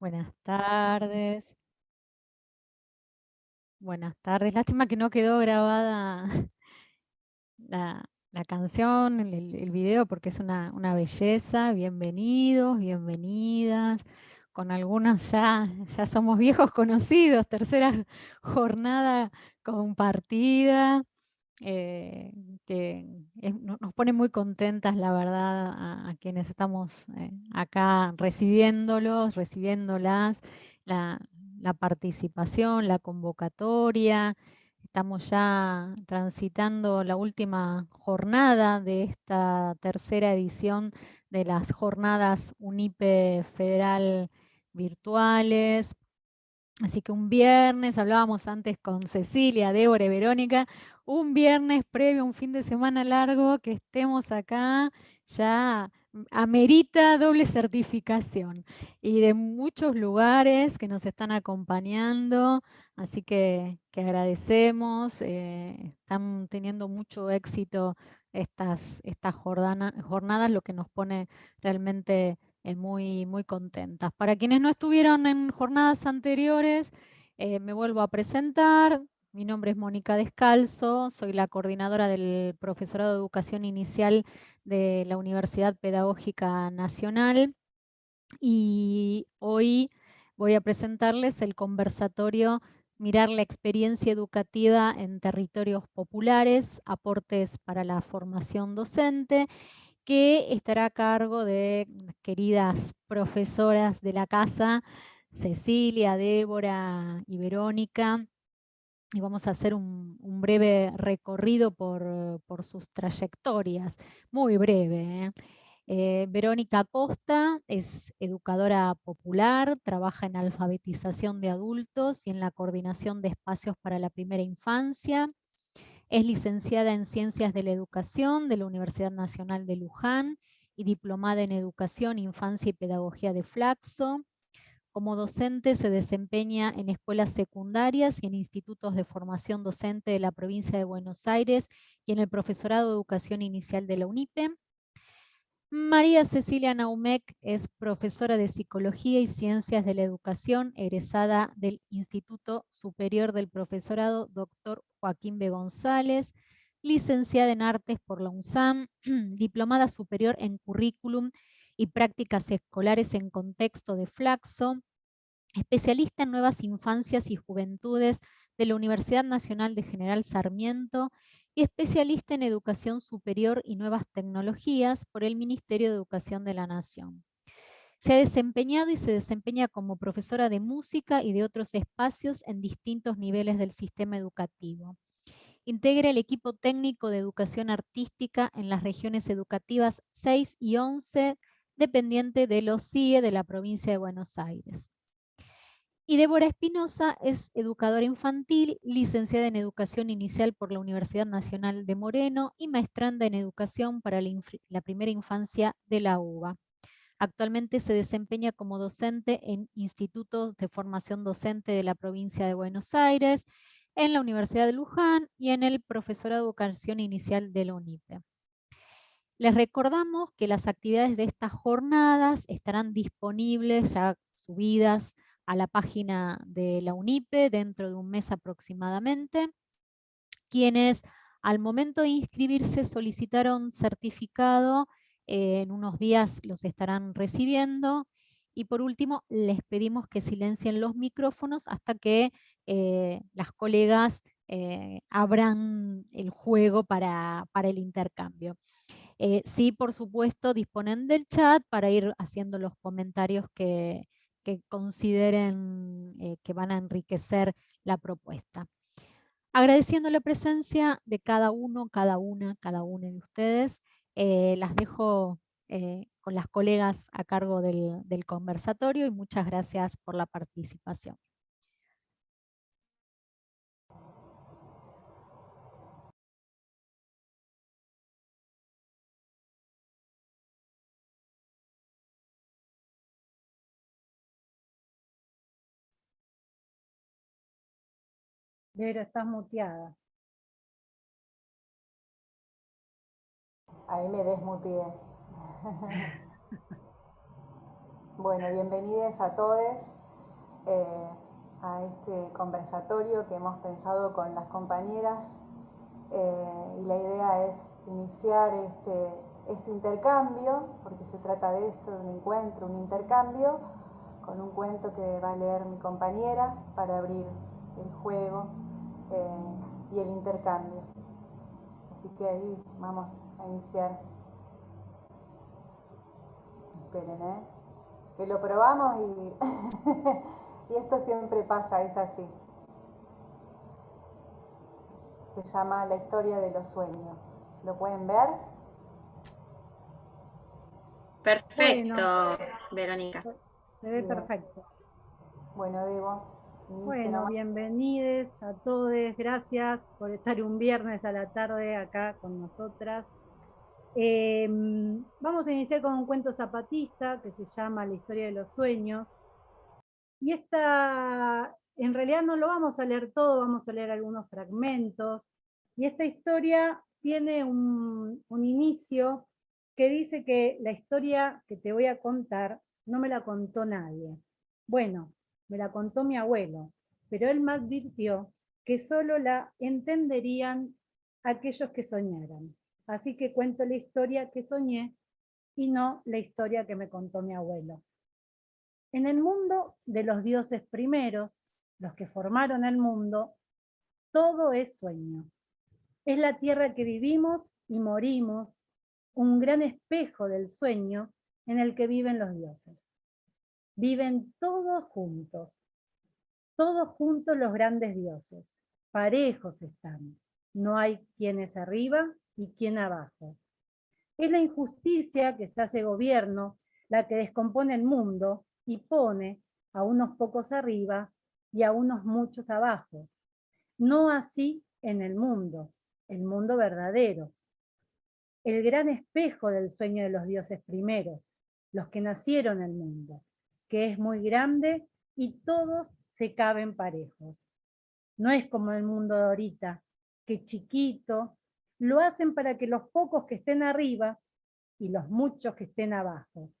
Buenas tardes, buenas tardes. Lástima que no quedó grabada la canción, el video, porque es una belleza. Bienvenidos, bienvenidas. Con algunos ya somos viejos conocidos, tercera jornada compartida, eh, que nos pone muy contentas, la verdad, a quienes estamos acá recibiéndolos, recibiéndolas, la, la participación, la convocatoria. Estamos ya transitando la última jornada de esta tercera edición de las jornadas UNIPE Federal virtuales. Así que un viernes, hablábamos antes con Cecilia, Débora y Verónica, un viernes previo a un fin de semana largo, que estemos acá ya amerita doble certificación y de muchos lugares que nos están acompañando, así que agradecemos, están teniendo mucho éxito estas jornadas, lo que nos pone realmente muy, muy contentas. Para quienes no estuvieron en jornadas anteriores, me vuelvo a presentar. Mi nombre es Mónica Descalzo, soy la coordinadora del Profesorado de Educación Inicial de la Universidad Pedagógica Nacional y hoy voy a presentarles el conversatorio Mirar la experiencia educativa en territorios populares, aportes para la formación docente, que estará a cargo de queridas profesoras de la casa, Cecilia, Débora y Verónica, y vamos a hacer un breve recorrido por sus trayectorias, muy breve, ¿eh? Verónica Costa es educadora popular, trabaja en alfabetización de adultos y en la coordinación de espacios para la primera infancia. Es licenciada en Ciencias de la Educación de la Universidad Nacional de Luján y diplomada en Educación, Infancia y Pedagogía de Flaxo. Como docente se desempeña en escuelas secundarias y en institutos de formación docente de la provincia de Buenos Aires y en el profesorado de Educación Inicial de la UNIPE. María Cecilia Naumec es profesora de Psicología y Ciencias de la Educación, egresada del Instituto Superior del Profesorado Dr. Joaquín B. González, licenciada en Artes por la UNSAM, diplomada superior en Currículum y Prácticas Escolares en Contexto de Flaxo, especialista en nuevas infancias y juventudes de la Universidad Nacional de General Sarmiento y especialista en educación superior y nuevas tecnologías por el Ministerio de Educación de la Nación. Se ha desempeñado y se desempeña como profesora de música y de otros espacios en distintos niveles del sistema educativo. Integra el equipo técnico de educación artística en las regiones educativas 6 y 11, dependiente de los CIE de la provincia de Buenos Aires. Y Débora Espinosa es educadora infantil, licenciada en Educación Inicial por la Universidad Nacional de Moreno y maestranda en Educación para la Primera Infancia de la UBA. Actualmente se desempeña como docente en institutos de formación docente de la provincia de Buenos Aires, en la Universidad de Luján y en el Profesorado de Educación Inicial de la UNIPE. Les recordamos que las actividades de estas jornadas estarán disponibles, ya subidas a la página de la UNIPE dentro de un mes aproximadamente. Quienes al momento de inscribirse solicitaron certificado, en unos días los estarán recibiendo. Y por último, les pedimos que silencien los micrófonos hasta que las colegas abran el juego para el intercambio. Sí, por supuesto, disponen del chat para ir haciendo los comentarios que consideren que van a enriquecer la propuesta. Agradeciendo la presencia de cada uno, cada una de ustedes, las dejo con las colegas a cargo del conversatorio y muchas gracias por la participación. Vero, estás muteada. Ahí me desmuteé. Bueno, bienvenidos a todos a este conversatorio que hemos pensado con las compañeras y la idea es iniciar este intercambio, porque se trata de esto, de un encuentro, un intercambio, con un cuento que va a leer mi compañera para abrir el juego y el intercambio. Así que ahí vamos a iniciar. Esperen, que lo probamos y esto siempre pasa, es así. Se llama La historia de los sueños. ¿Lo pueden ver? Perfecto, Bueno, Verónica. se ve Bien. perfecto. Bueno, Debo, inicie Bueno, nomás. bienvenidos a todos. Gracias por estar un viernes a la tarde acá con nosotras. Vamos a iniciar con un cuento zapatista que se llama La historia de los sueños. Y esta, en realidad no lo vamos a leer todo, vamos a leer algunos fragmentos. Y esta historia tiene un inicio que dice que la historia que te voy a contar no me la contó nadie. Bueno, me la contó mi abuelo, pero él me advirtió que solo la entenderían aquellos que soñaran. Así que cuento la historia que soñé y no la historia que me contó mi abuelo. En el mundo de los dioses primeros, los que formaron el mundo, todo es sueño. Es la tierra que vivimos y morimos, un gran espejo del sueño en el que viven los dioses. Viven todos juntos los grandes dioses. Parejos están. No hay quien es arriba y quien abajo. Es la injusticia que se hace gobierno la que descompone el mundo y pone a unos pocos arriba y a unos muchos abajo. No así en el mundo verdadero. El gran espejo del sueño de los dioses primeros, los que nacieron el mundo, que es muy grande y todos se caben parejos. No es como el mundo de ahorita, que chiquito, lo hacen para que los pocos que estén arriba y los muchos que estén abajo.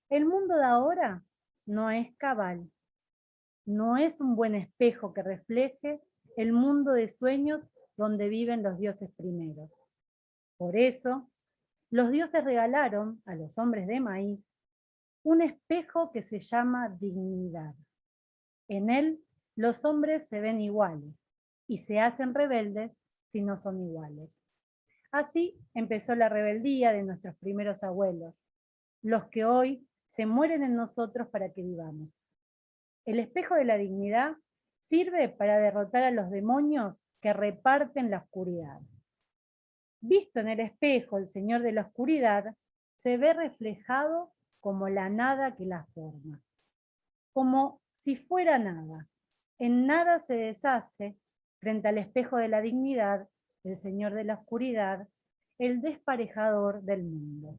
El mundo de ahora no es cabal, no es un buen espejo que refleje el mundo de sueños donde viven los dioses primeros. Por eso, los dioses regalaron a los hombres de maíz un espejo que se llama dignidad. En él, los hombres se ven iguales y se hacen rebeldes si no son iguales. Así empezó la rebeldía de nuestros primeros abuelos, los que hoy se mueren en nosotros para que vivamos. El espejo de la dignidad sirve para derrotar a los demonios que reparten la oscuridad. Visto en el espejo, el Señor de la oscuridad se ve reflejado como la nada que la forma, como si fuera nada. En nada se deshace frente al espejo de la dignidad, el Señor de la oscuridad, el desparejador del mundo.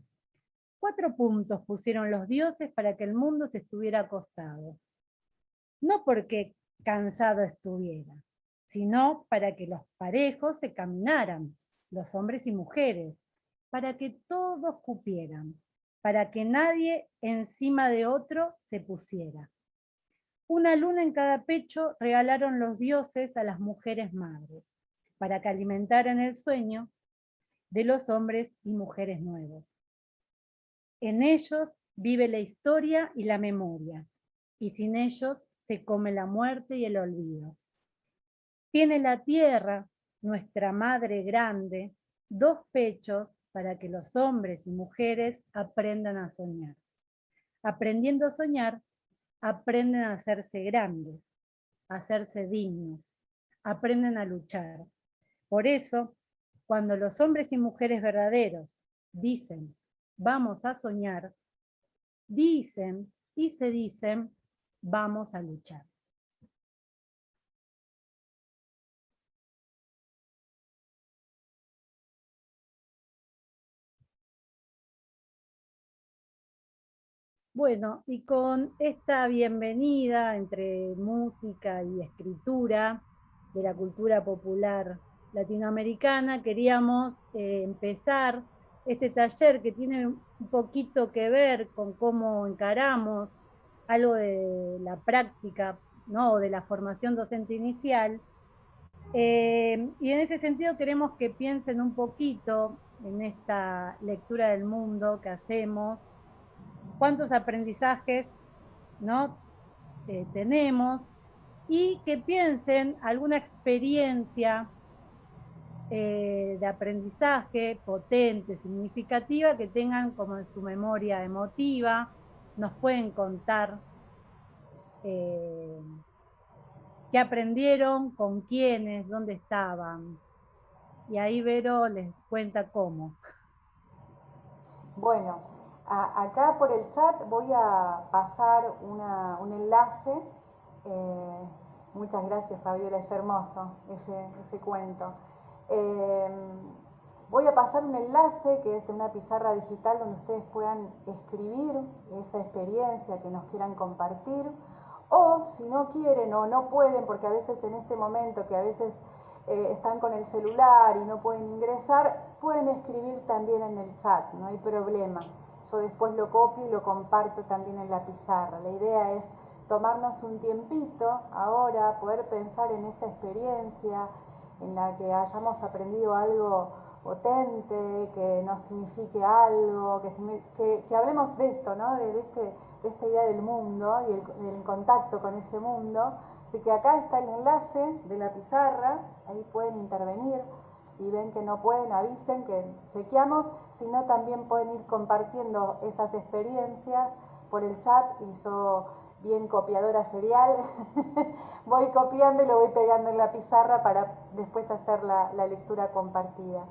4 puntos pusieron los dioses para que el mundo se estuviera acostado. No porque cansado estuviera, sino para que los parejos se caminaran, los hombres y mujeres, para que todos cupieran, para que nadie encima de otro se pusiera. Una luna en cada pecho regalaron los dioses a las mujeres madres, para que alimentaran el sueño de los hombres y mujeres nuevos. En ellos vive la historia y la memoria, y sin ellos se come la muerte y el olvido. Tiene la tierra, nuestra madre grande, 2 pechos para que los hombres y mujeres aprendan a soñar. Aprendiendo a soñar, aprenden a hacerse grandes, a hacerse dignos, aprenden a luchar. Por eso, cuando los hombres y mujeres verdaderos dicen, vamos a soñar, dicen y se dicen, vamos a luchar. Bueno, y con esta bienvenida entre música y escritura de la cultura popular latinoamericana, queríamos empezar este taller que tiene un poquito que ver con cómo encaramos algo de la práctica, ¿no? O de la formación docente inicial. Y en ese sentido queremos que piensen un poquito en esta lectura del mundo que hacemos, cuántos aprendizajes, ¿no? Tenemos, y que piensen alguna experiencia de aprendizaje potente, significativa, que tengan como en su memoria emotiva. Nos pueden contar eh, qué aprendieron, con quiénes, dónde estaban. Y ahí Vero les cuenta cómo. Bueno, acá por el chat voy a pasar un enlace. eh, Muchas gracias, Fabiola, es hermoso ese cuento. Eh, Voy a pasar un enlace que es de una pizarra digital donde ustedes puedan escribir esa experiencia que nos quieran compartir. O si no quieren o no pueden, porque a veces en este momento que a veces están con el celular y no pueden ingresar, pueden escribir también en el chat, no hay problema. Yo después lo copio y lo comparto también en la pizarra. La idea es tomarnos un tiempito ahora, poder pensar en esa experiencia en la que hayamos aprendido algo potente, que nos signifique algo, que hablemos de esto, ¿no? De esta idea del mundo y el contacto con ese mundo. Así que acá está el enlace de la pizarra, ahí pueden intervenir. Si ven que no pueden, avisen, que chequeamos. Si no, también pueden ir compartiendo esas experiencias por el chat y yo, bien copiadora serial, voy copiando y lo voy pegando en la pizarra para después hacer la lectura compartida.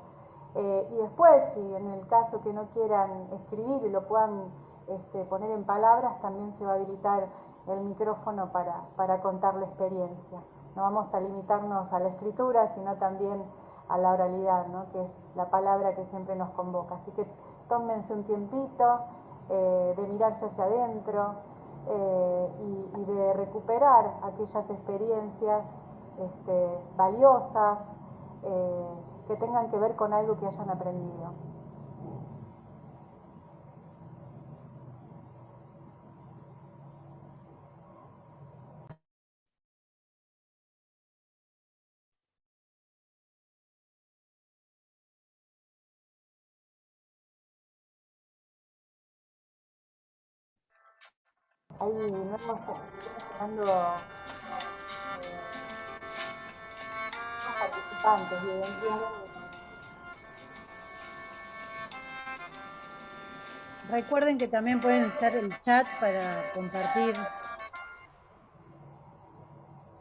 Y después, si en el caso que no quieran escribir y lo puedan poner en palabras, también se va a habilitar el micrófono para contar la experiencia. No vamos a limitarnos a la escritura, sino también a la oralidad, ¿no? Que es la palabra que siempre nos convoca. Así que tómense un tiempito de mirarse hacia adentro y de recuperar aquellas experiencias valiosas que tengan que ver con algo que hayan aprendido. Hay nuevos llegando participantes, bienvenidos. Recuerden que también pueden usar el chat para compartir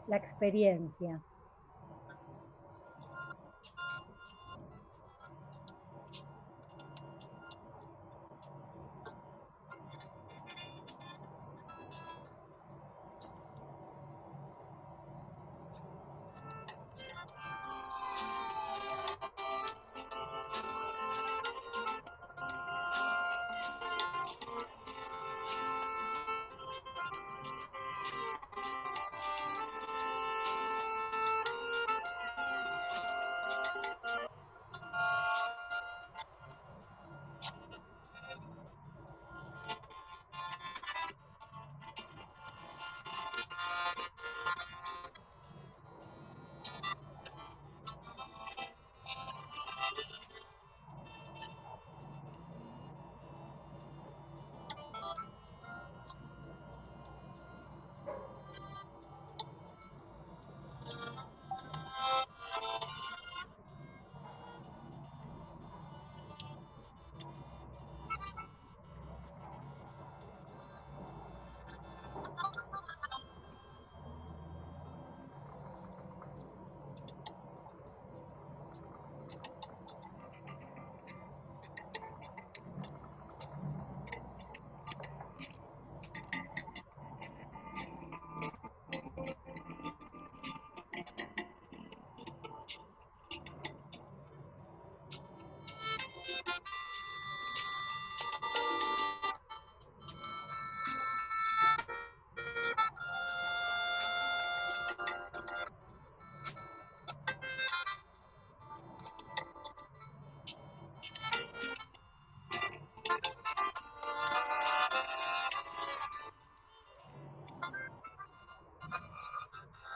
la experiencia.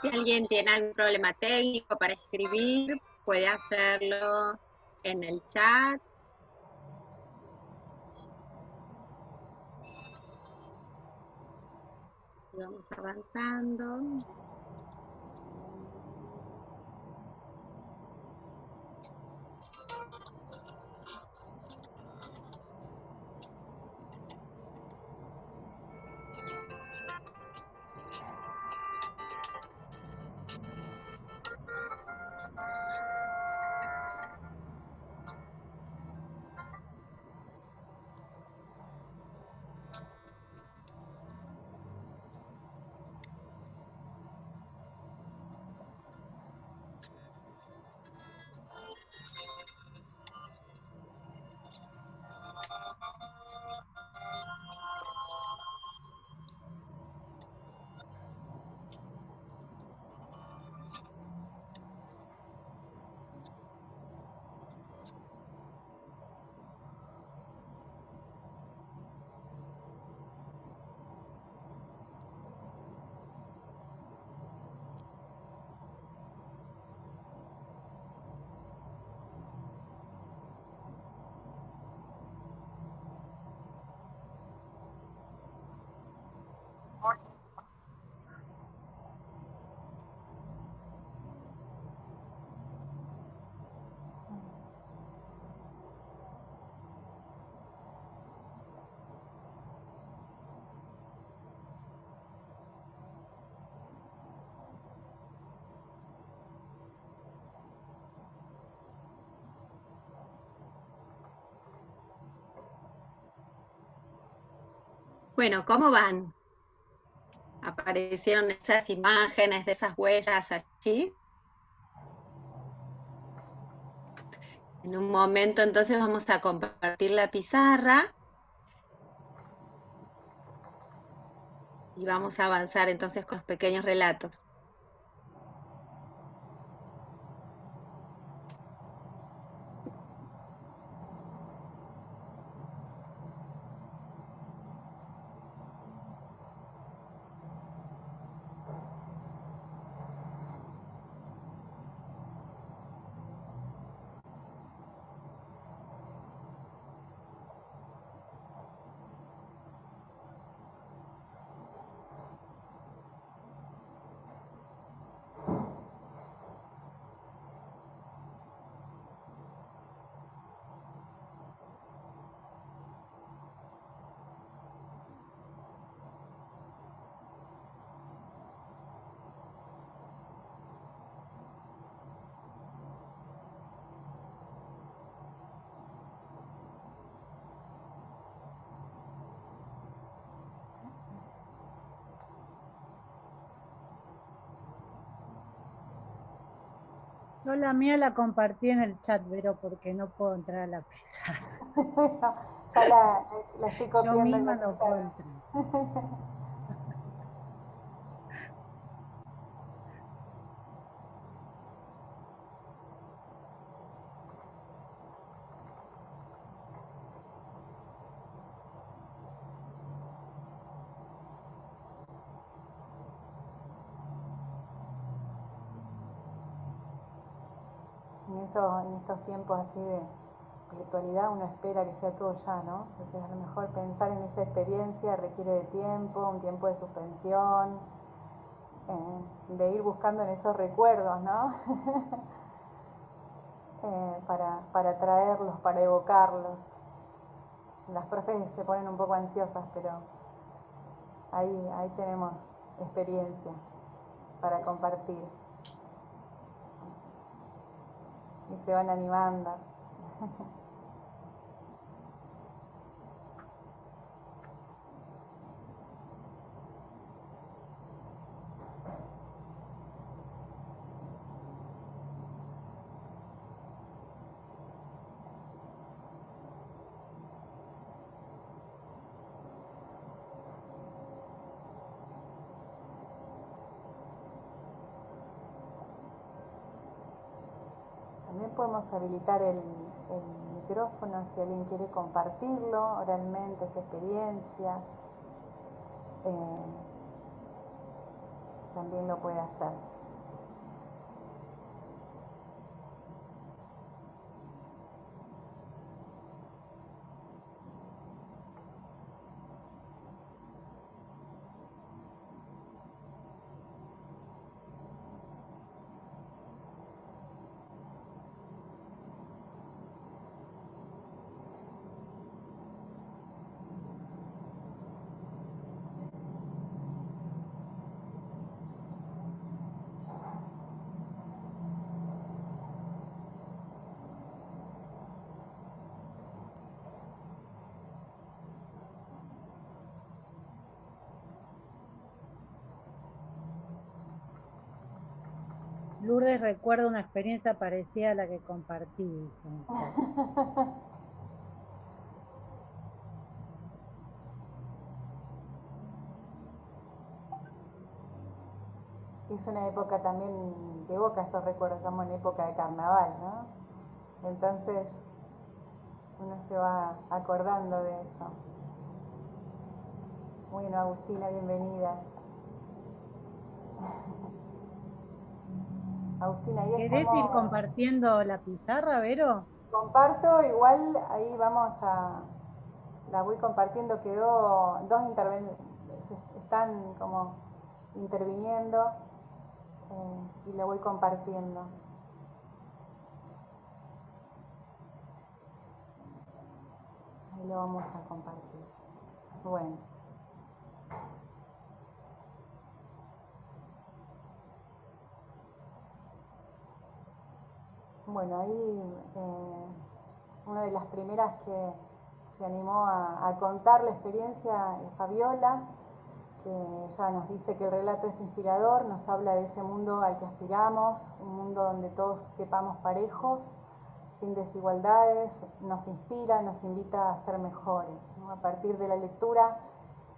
Si alguien tiene algún problema técnico para escribir, puede hacerlo en el chat. Y vamos avanzando. Bueno, ¿cómo van? ¿Aparecieron esas imágenes de esas huellas allí? En un momento entonces vamos a compartir la pizarra y vamos a avanzar entonces con los pequeños relatos. Yo la mía la compartí en el chat, Vero, porque no puedo entrar a la pizarra. Ya la estoy copiando. Yo misma no puedo entrar. En estos tiempos así de virtualidad uno espera que sea todo ya, ¿no? Entonces a lo mejor pensar en esa experiencia requiere de tiempo, un tiempo de suspensión, de ir buscando en esos recuerdos, ¿no? Para traerlos, para evocarlos. Las profes se ponen un poco ansiosas, pero ahí tenemos experiencia para compartir. Y se van animando. También podemos habilitar el micrófono si alguien quiere compartirlo oralmente, esa experiencia. también lo puede hacer. Lourdes recuerda una experiencia parecida a la que compartí, dice. Es una época también que evoca esos recuerdos, estamos en época de carnaval, ¿no? Entonces uno se va acordando de eso. Bueno, Agustina, bienvenida. Agustina, ahí ¿Querés ir estamos. compartiendo la pizarra, Vero? Comparto, igual ahí la voy compartiendo, quedó dos están como interviniendo y la voy compartiendo. Ahí lo vamos a compartir. Bueno. Bueno, ahí una de las primeras que se animó a contar la experiencia es Fabiola, que ya nos dice que el relato es inspirador, nos habla de ese mundo al que aspiramos, un mundo donde todos quepamos parejos, sin desigualdades, nos inspira, nos invita a ser mejores, ¿no? A partir de la lectura,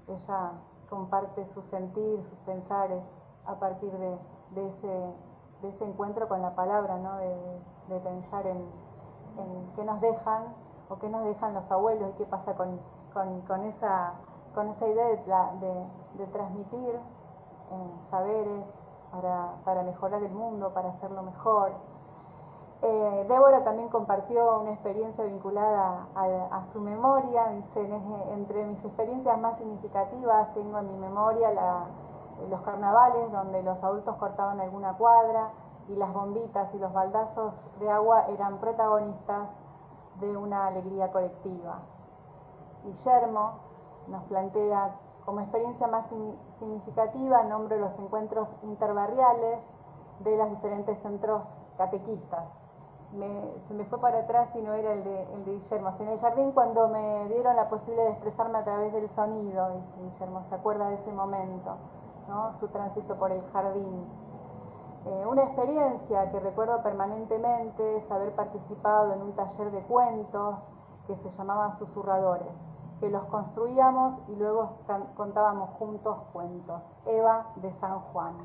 ella comparte su sentir, sus pensares, a partir de ese encuentro con la palabra, ¿no? De pensar en qué nos dejan o qué nos dejan los abuelos y qué pasa con esa idea de transmitir saberes para mejorar el mundo, para hacerlo mejor. Débora también compartió una experiencia vinculada a su memoria. Dice, entre mis experiencias más significativas tengo en mi memoria los carnavales donde los adultos cortaban alguna cuadra y las bombitas y los baldazos de agua eran protagonistas de una alegría colectiva. Guillermo nos plantea como experiencia más significativa, nombro los encuentros interbarriales de los diferentes centros catequistas. Se me fue para atrás y no era el de Guillermo. En el jardín, cuando me dieron la posibilidad de expresarme a través del sonido, dice Guillermo, se acuerda de ese momento, ¿no? Su tránsito por el jardín. Una experiencia que recuerdo permanentemente es haber participado en un taller de cuentos que se llamaban Susurradores, que los construíamos y luego contábamos juntos cuentos. Eva de San Juan.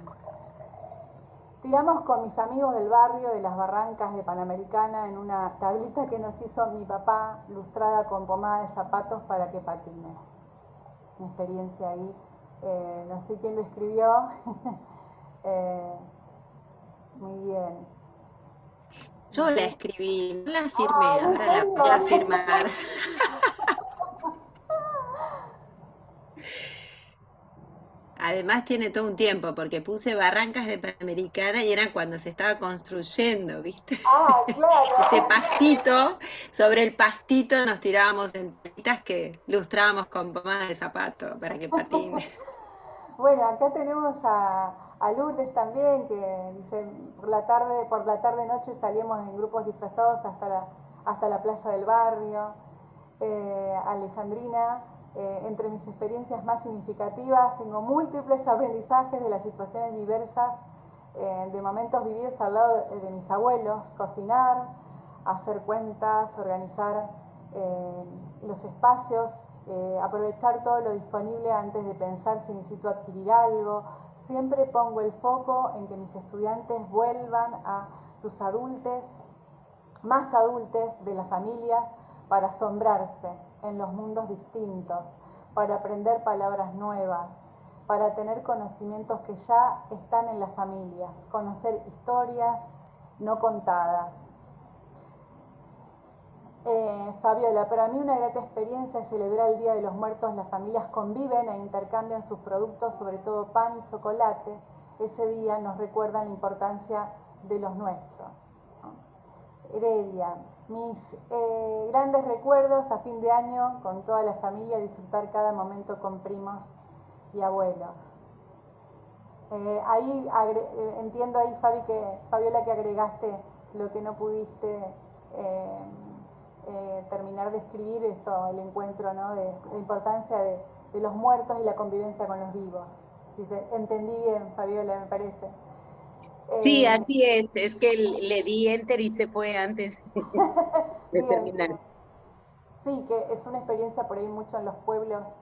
Tiramos con mis amigos del barrio de las Barrancas de Panamericana en una tablita que nos hizo mi papá, lustrada con pomada de zapatos para que patine. Una experiencia ahí, no sé quién lo escribió. Muy bien. Yo la escribí, no la firmé, ahora la voy a firmar. Además tiene todo un tiempo, porque puse Barrancas de Panamericana y era cuando se estaba construyendo, ¿viste? Ah, claro. Ese pastito, sobre el pastito nos tirábamos en telitas que lustrábamos con pomada de zapato para que patine. Bueno, acá tenemos a Lourdes también, que dice, por la tarde noche salíamos en grupos disfrazados hasta la plaza del barrio. Alejandrina, entre mis experiencias más significativas tengo múltiples aprendizajes de las situaciones diversas, de momentos vividos al lado de mis abuelos, cocinar, hacer cuentas, organizar los espacios, aprovechar todo lo disponible antes de pensar si necesito adquirir algo. Siempre pongo el foco en que mis estudiantes vuelvan a sus adultos, más adultos de las familias, para asombrarse en los mundos distintos, para aprender palabras nuevas, para tener conocimientos que ya están en las familias, conocer historias no contadas. Fabiola, para mí una grata experiencia es celebrar el Día de los Muertos. Las familias conviven e intercambian sus productos, sobre todo pan y chocolate. Ese día nos recuerdan la importancia de los nuestros. Heredia, mis grandes recuerdos a fin de año con toda la familia, disfrutar cada momento con primos y abuelos. Entiendo ahí, Fabiola, que agregaste lo que no pudiste terminar de escribir, el encuentro, ¿no?, de la importancia de los muertos y la convivencia con los vivos. Si entendí bien, Fabiola, me parece. Sí, así es que le di enter y se fue antes de terminar. Bien. Sí, que es una experiencia por ahí mucho en los pueblos,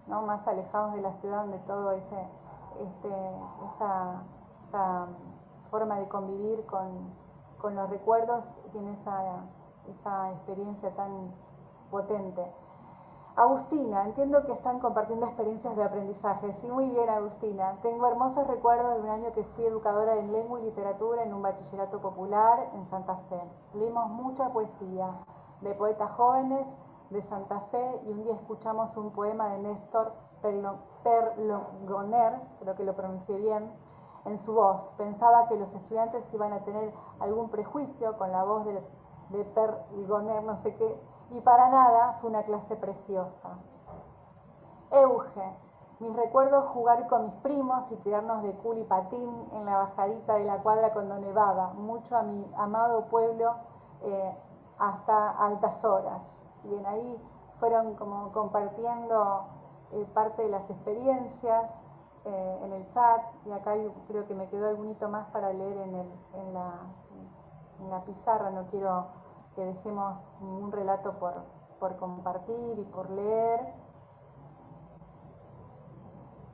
¿no?, más alejados de la ciudad, donde todo esa forma de convivir con los recuerdos tiene esa experiencia tan potente. Agustina, entiendo que están compartiendo experiencias de aprendizaje. Sí, muy bien, Agustina. Tengo hermosos recuerdos de un año que fui educadora en lengua y literatura en un bachillerato popular en Santa Fe. Leímos mucha poesía de poetas jóvenes de Santa Fe y un día escuchamos un poema de Néstor Perlogoner, creo que lo pronuncié bien, en su voz. Pensaba que los estudiantes iban a tener algún prejuicio con la voz de Perlogoner, no sé qué, y para nada, fue una clase preciosa. Euge, mis recuerdos jugar con mis primos y tirarnos de cul y patín en la bajadita de la cuadra cuando nevaba, mucho a mi amado pueblo hasta altas horas. Bien, ahí fueron como compartiendo parte de las experiencias en el chat, y acá creo que me quedó algunito más para leer en la pizarra. No quiero que dejemos ningún relato por compartir y por leer.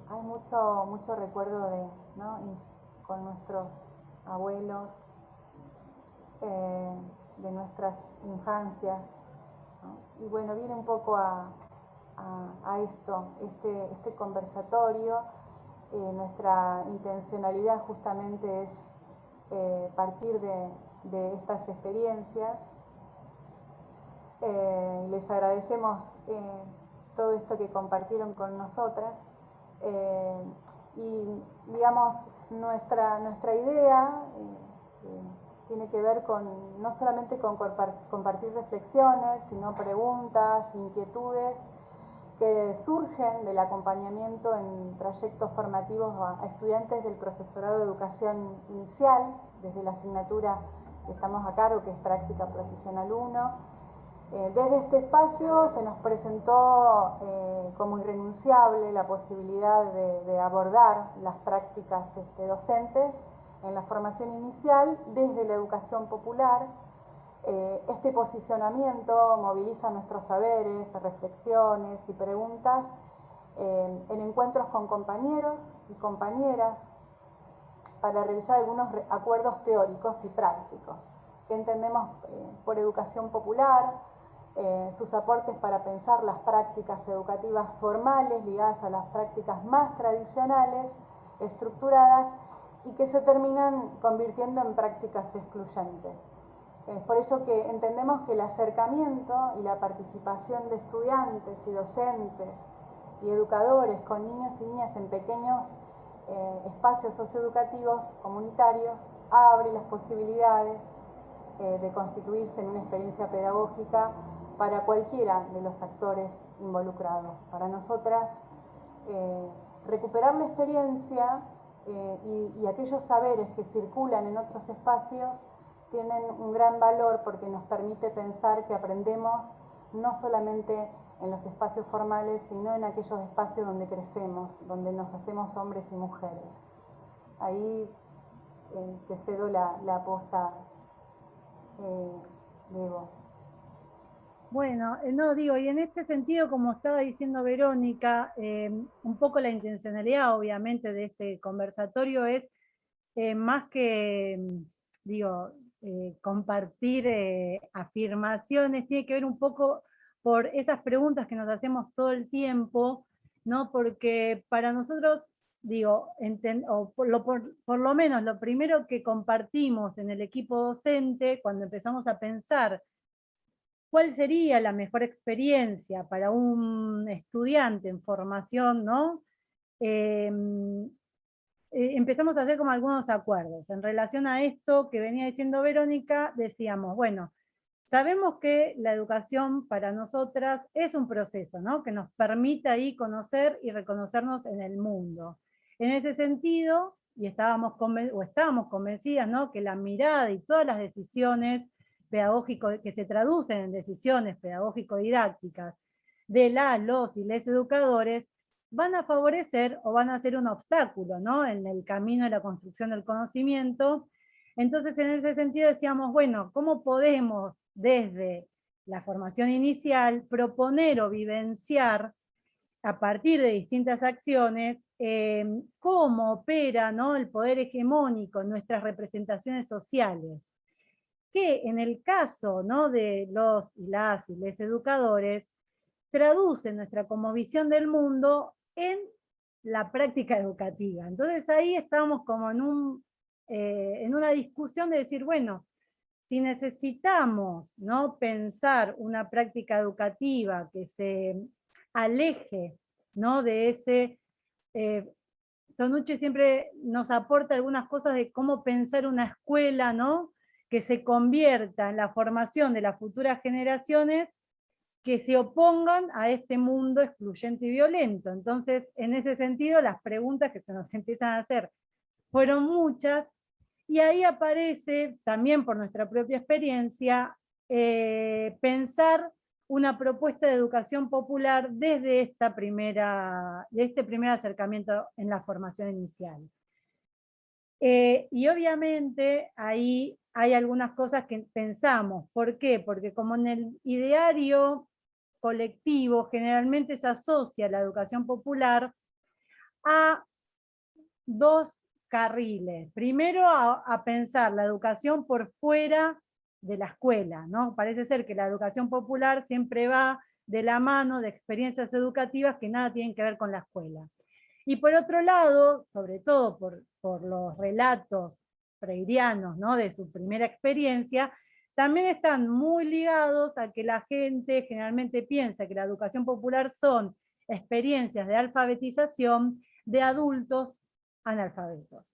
Hay mucho recuerdo ¿no?, con nuestros abuelos, de nuestras infancias, ¿no? Y bueno, viene un poco a esto, este conversatorio. Nuestra intencionalidad justamente es partir de estas experiencias. Les agradecemos todo esto que compartieron con nosotras, y digamos nuestra idea tiene que ver con no solamente con compartir reflexiones, sino preguntas, inquietudes que surgen del acompañamiento en trayectos formativos a estudiantes del profesorado de educación inicial, desde la asignatura que estamos a cargo, que es Práctica Profesional 1. Desde este espacio se nos presentó como irrenunciable la posibilidad de abordar las prácticas docentes en la formación inicial desde la educación popular. Este posicionamiento moviliza nuestros saberes, reflexiones y preguntas en encuentros con compañeros y compañeras para realizar algunos acuerdos teóricos y prácticos que entendemos por educación popular, sus aportes para pensar las prácticas educativas formales ligadas a las prácticas más tradicionales, estructuradas, y que se terminan convirtiendo en prácticas excluyentes. Es por ello que entendemos que el acercamiento y la participación de estudiantes y docentes y educadores con niños y niñas en pequeños espacios socioeducativos comunitarios abre las posibilidades de constituirse en una experiencia pedagógica para cualquiera de los actores involucrados. Para nosotras, recuperar la experiencia y aquellos saberes que circulan en otros espacios tienen un gran valor, porque nos permite pensar que aprendemos no solamente en los espacios formales, sino en aquellos espacios donde crecemos, donde nos hacemos hombres y mujeres. Ahí te cedo la posta, Diego. Bueno, no digo, y en este sentido, como estaba diciendo Verónica, un poco la intencionalidad obviamente de este conversatorio es más que, digo, compartir afirmaciones, tiene que ver un poco por esas preguntas que nos hacemos todo el tiempo, ¿no? Porque para nosotros digo, o por lo menos lo primero que compartimos en el equipo docente, cuando empezamos a pensar cuál sería la mejor experiencia para un estudiante en formación, ¿no? Empezamos a hacer como algunos acuerdos. En relación a esto que venía diciendo Verónica, decíamos, bueno, sabemos que la educación para nosotras es un proceso, ¿no? Que nos permite ahí conocer y reconocernos en el mundo. En ese sentido, y estábamos convencidas, ¿no? Que la mirada y todas las decisiones pedagógicas que se traducen en decisiones pedagógico-didácticas de los y les educadores van a favorecer o van a ser un obstáculo, ¿no? En el camino de la construcción del conocimiento. Entonces, en ese sentido decíamos, bueno, ¿cómo podemos desde la formación inicial proponer o vivenciar a partir de distintas acciones cómo opera, ¿no? El poder hegemónico en nuestras representaciones sociales? Que en el caso, ¿no? De los y les educadores, traduce nuestra cosmovisión del mundo en la práctica educativa. Entonces ahí estamos como en una discusión de decir, bueno, si necesitamos, ¿no? Pensar una práctica educativa que se aleje, ¿no? De ese... Tonucci siempre nos aporta algunas cosas de cómo pensar una escuela, ¿no? Que se convierta en la formación de las futuras generaciones que se opongan a este mundo excluyente y violento. Entonces, en ese sentido, las preguntas que se nos empiezan a hacer fueron muchas, y ahí aparece, también por nuestra propia experiencia, pensar una propuesta de educación popular desde este primer acercamiento en la formación inicial. Y obviamente ahí hay algunas cosas que pensamos. ¿Por qué? Porque como en el ideario colectivo generalmente se asocia la educación popular a dos carriles. Primero a pensar la educación por fuera de la escuela, ¿no? Parece ser que la educación popular siempre va de la mano de experiencias educativas que nada tienen que ver con la escuela. Y por otro lado, sobre todo por los relatos freirianos, ¿no? De su primera experiencia, también están muy ligados a que la gente generalmente piensa que la educación popular son experiencias de alfabetización de adultos analfabetos,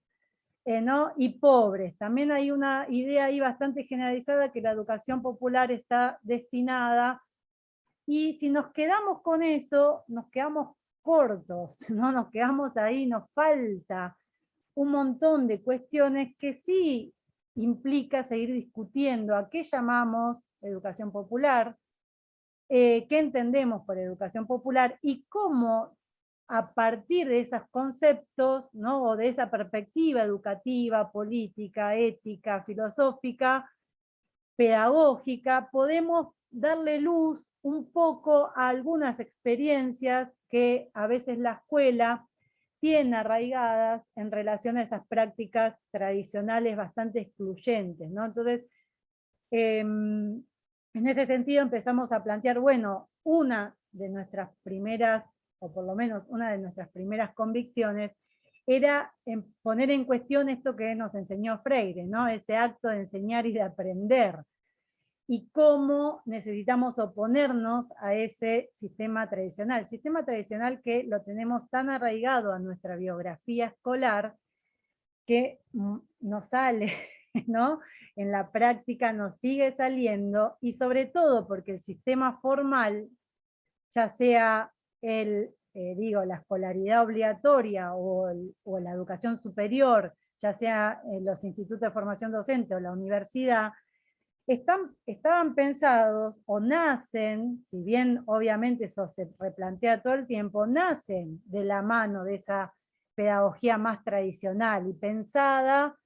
¿no? Y pobres. También hay una idea ahí bastante generalizada que la educación popular está destinada, y si nos quedamos con eso, nos quedamos cortos, ¿no? Nos quedamos ahí, nos falta un montón de cuestiones que sí implica seguir discutiendo a qué llamamos educación popular, qué entendemos por educación popular y cómo a partir de esos conceptos, ¿no? O de esa perspectiva educativa, política, ética, filosófica, pedagógica, podemos darle luz un poco a algunas experiencias que a veces la escuela tiene arraigadas en relación a esas prácticas tradicionales bastante excluyentes, ¿no? Entonces, en ese sentido empezamos a plantear, bueno, una de nuestras primeras, o por lo menos una de nuestras primeras convicciones, era poner en cuestión esto que nos enseñó Freire, ¿no? Ese acto de enseñar y de aprender, y cómo necesitamos oponernos a ese sistema tradicional que lo tenemos tan arraigado a nuestra biografía escolar que nos sale, ¿no? En la práctica nos sigue saliendo, y sobre todo porque el sistema formal, ya sea la escolaridad obligatoria o la educación superior, ya sea en los institutos de formación docente o la universidad, estaban pensados o nacen, si bien obviamente eso se replantea todo el tiempo, nacen de la mano de esa pedagogía más tradicional y pensada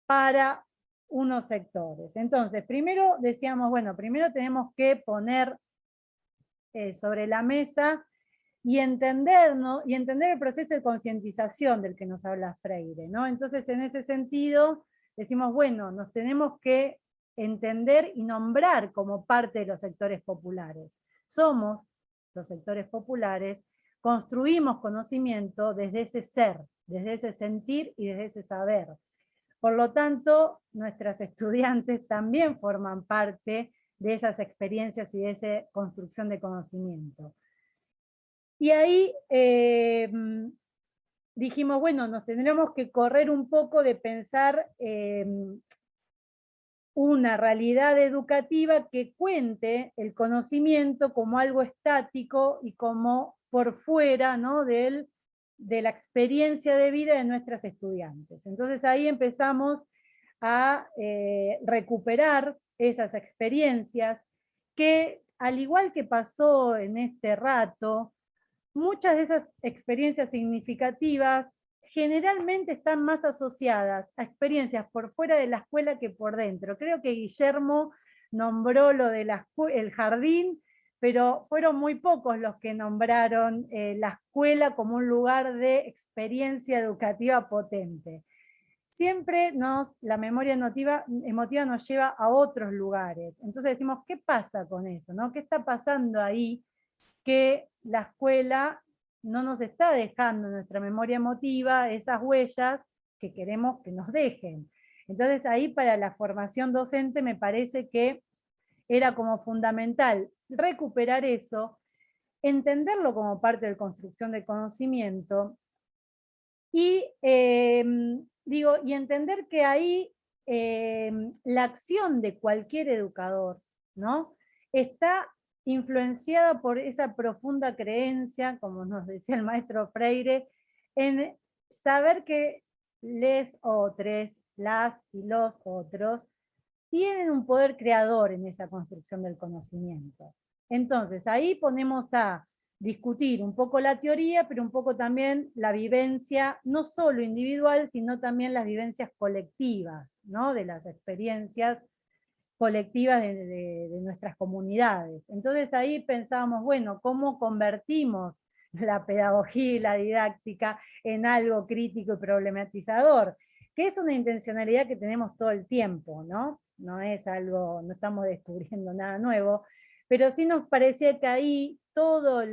para unos sectores. Entonces, primero decíamos, bueno, primero tenemos que poner sobre la mesa y entendernos, y entender el proceso de concientización del que nos habla Freire, ¿no? Entonces, en ese sentido, decimos, bueno, nos tenemos que entender y nombrar como parte de los sectores populares. Somos los sectores populares construimos conocimiento desde ese ser, desde ese sentir y desde ese saber. Por lo tanto, nuestras estudiantes también forman parte de esas experiencias y de esa construcción de conocimiento. Y ahí dijimos, bueno, nos tendremos que correr un poco de pensar una realidad educativa que cuente el conocimiento como algo estático y como por fuera, ¿no?, de la experiencia de vida de nuestras estudiantes. Entonces ahí empezamos a recuperar esas experiencias que, al igual que pasó en este rato, muchas de esas experiencias significativas generalmente están más asociadas a experiencias por fuera de la escuela que por dentro. Creo que Guillermo nombró lo del jardín, pero fueron muy pocos los que nombraron la escuela como un lugar de experiencia educativa potente. Siempre la memoria emotiva nos lleva a otros lugares. Entonces decimos, ¿qué pasa con eso, no? ¿Qué está pasando ahí que la escuela no nos está dejando en nuestra memoria emotiva esas huellas que queremos que nos dejen? Entonces ahí, para la formación docente, me parece que era como fundamental recuperar eso, entenderlo como parte de la construcción de conocimiento, y y entender que ahí la acción de cualquier educador, ¿no?, está influenciada por esa profunda creencia, como nos decía el maestro Freire, en saber que les otros, las y los otros, tienen un poder creador en esa construcción del conocimiento. Entonces, ahí ponemos a discutir un poco la teoría, pero un poco también la vivencia, no solo individual, sino también las vivencias colectivas, ¿no?, de las experiencias colectivas de nuestras comunidades. Entonces ahí pensábamos, bueno, ¿cómo convertimos la pedagogía y la didáctica en algo crítico y problematizador? Que es una intencionalidad que tenemos todo el tiempo, ¿no? No es algo, no estamos descubriendo nada nuevo, pero sí nos parecía que ahí todo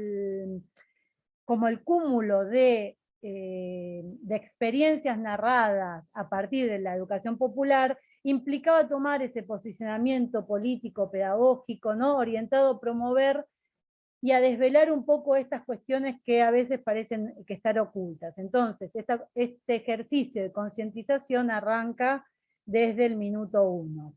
como el cúmulo de experiencias narradas a partir de la educación popular implicaba tomar ese posicionamiento político, pedagógico, ¿no?, orientado a promover y a desvelar un poco estas cuestiones que a veces parecen que estar ocultas. Entonces, este ejercicio de concientización arranca desde el minuto 1.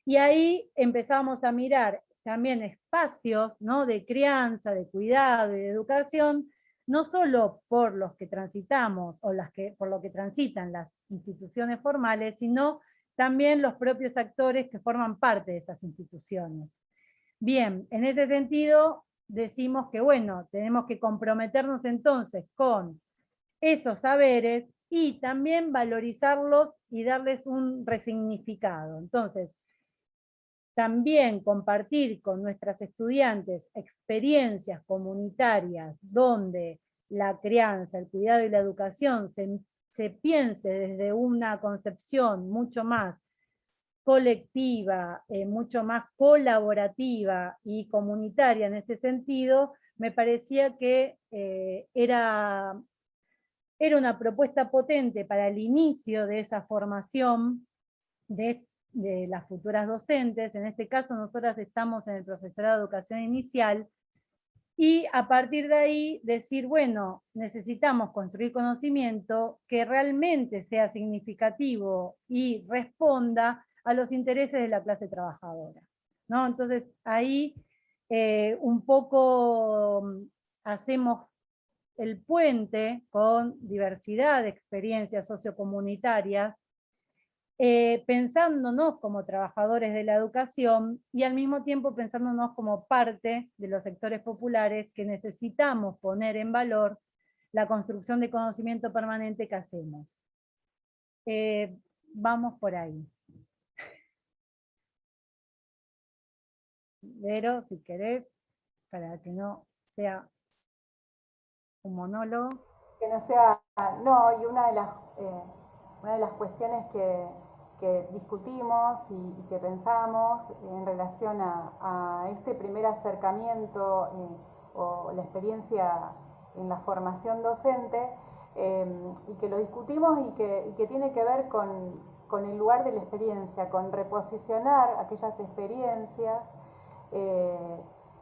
Y ahí empezamos a mirar también espacios, ¿no?, de crianza, de cuidado y de educación, no solo por los que transitamos o por lo que transitan las instituciones formales, sino también los propios actores que forman parte de esas instituciones. Bien, en ese sentido decimos que, bueno, tenemos que comprometernos entonces con esos saberes y también valorizarlos y darles un resignificado. Entonces, también compartir con nuestras estudiantes experiencias comunitarias donde la crianza, el cuidado y la educación se piense desde una concepción mucho más colectiva, mucho más colaborativa y comunitaria en este sentido, me parecía que era una propuesta potente para el inicio de esa formación de las futuras docentes. En este caso nosotras estamos en el profesorado de educación inicial, y a partir de ahí decir, bueno, necesitamos construir conocimiento que realmente sea significativo y responda a los intereses de la clase trabajadora, ¿no? Entonces ahí un poco hacemos el puente con diversidad de experiencias sociocomunitarias, pensándonos como trabajadores de la educación y al mismo tiempo pensándonos como parte de los sectores populares que necesitamos poner en valor la construcción de conocimiento permanente que hacemos. Vamos por ahí. Vero, si querés, para que no sea un monólogo. Que no sea, no, y una de las cuestiones que discutimos y que pensamos en relación a este primer acercamiento o la experiencia en la formación docente, y que lo discutimos y que tiene que ver con el lugar de la experiencia, con reposicionar aquellas experiencias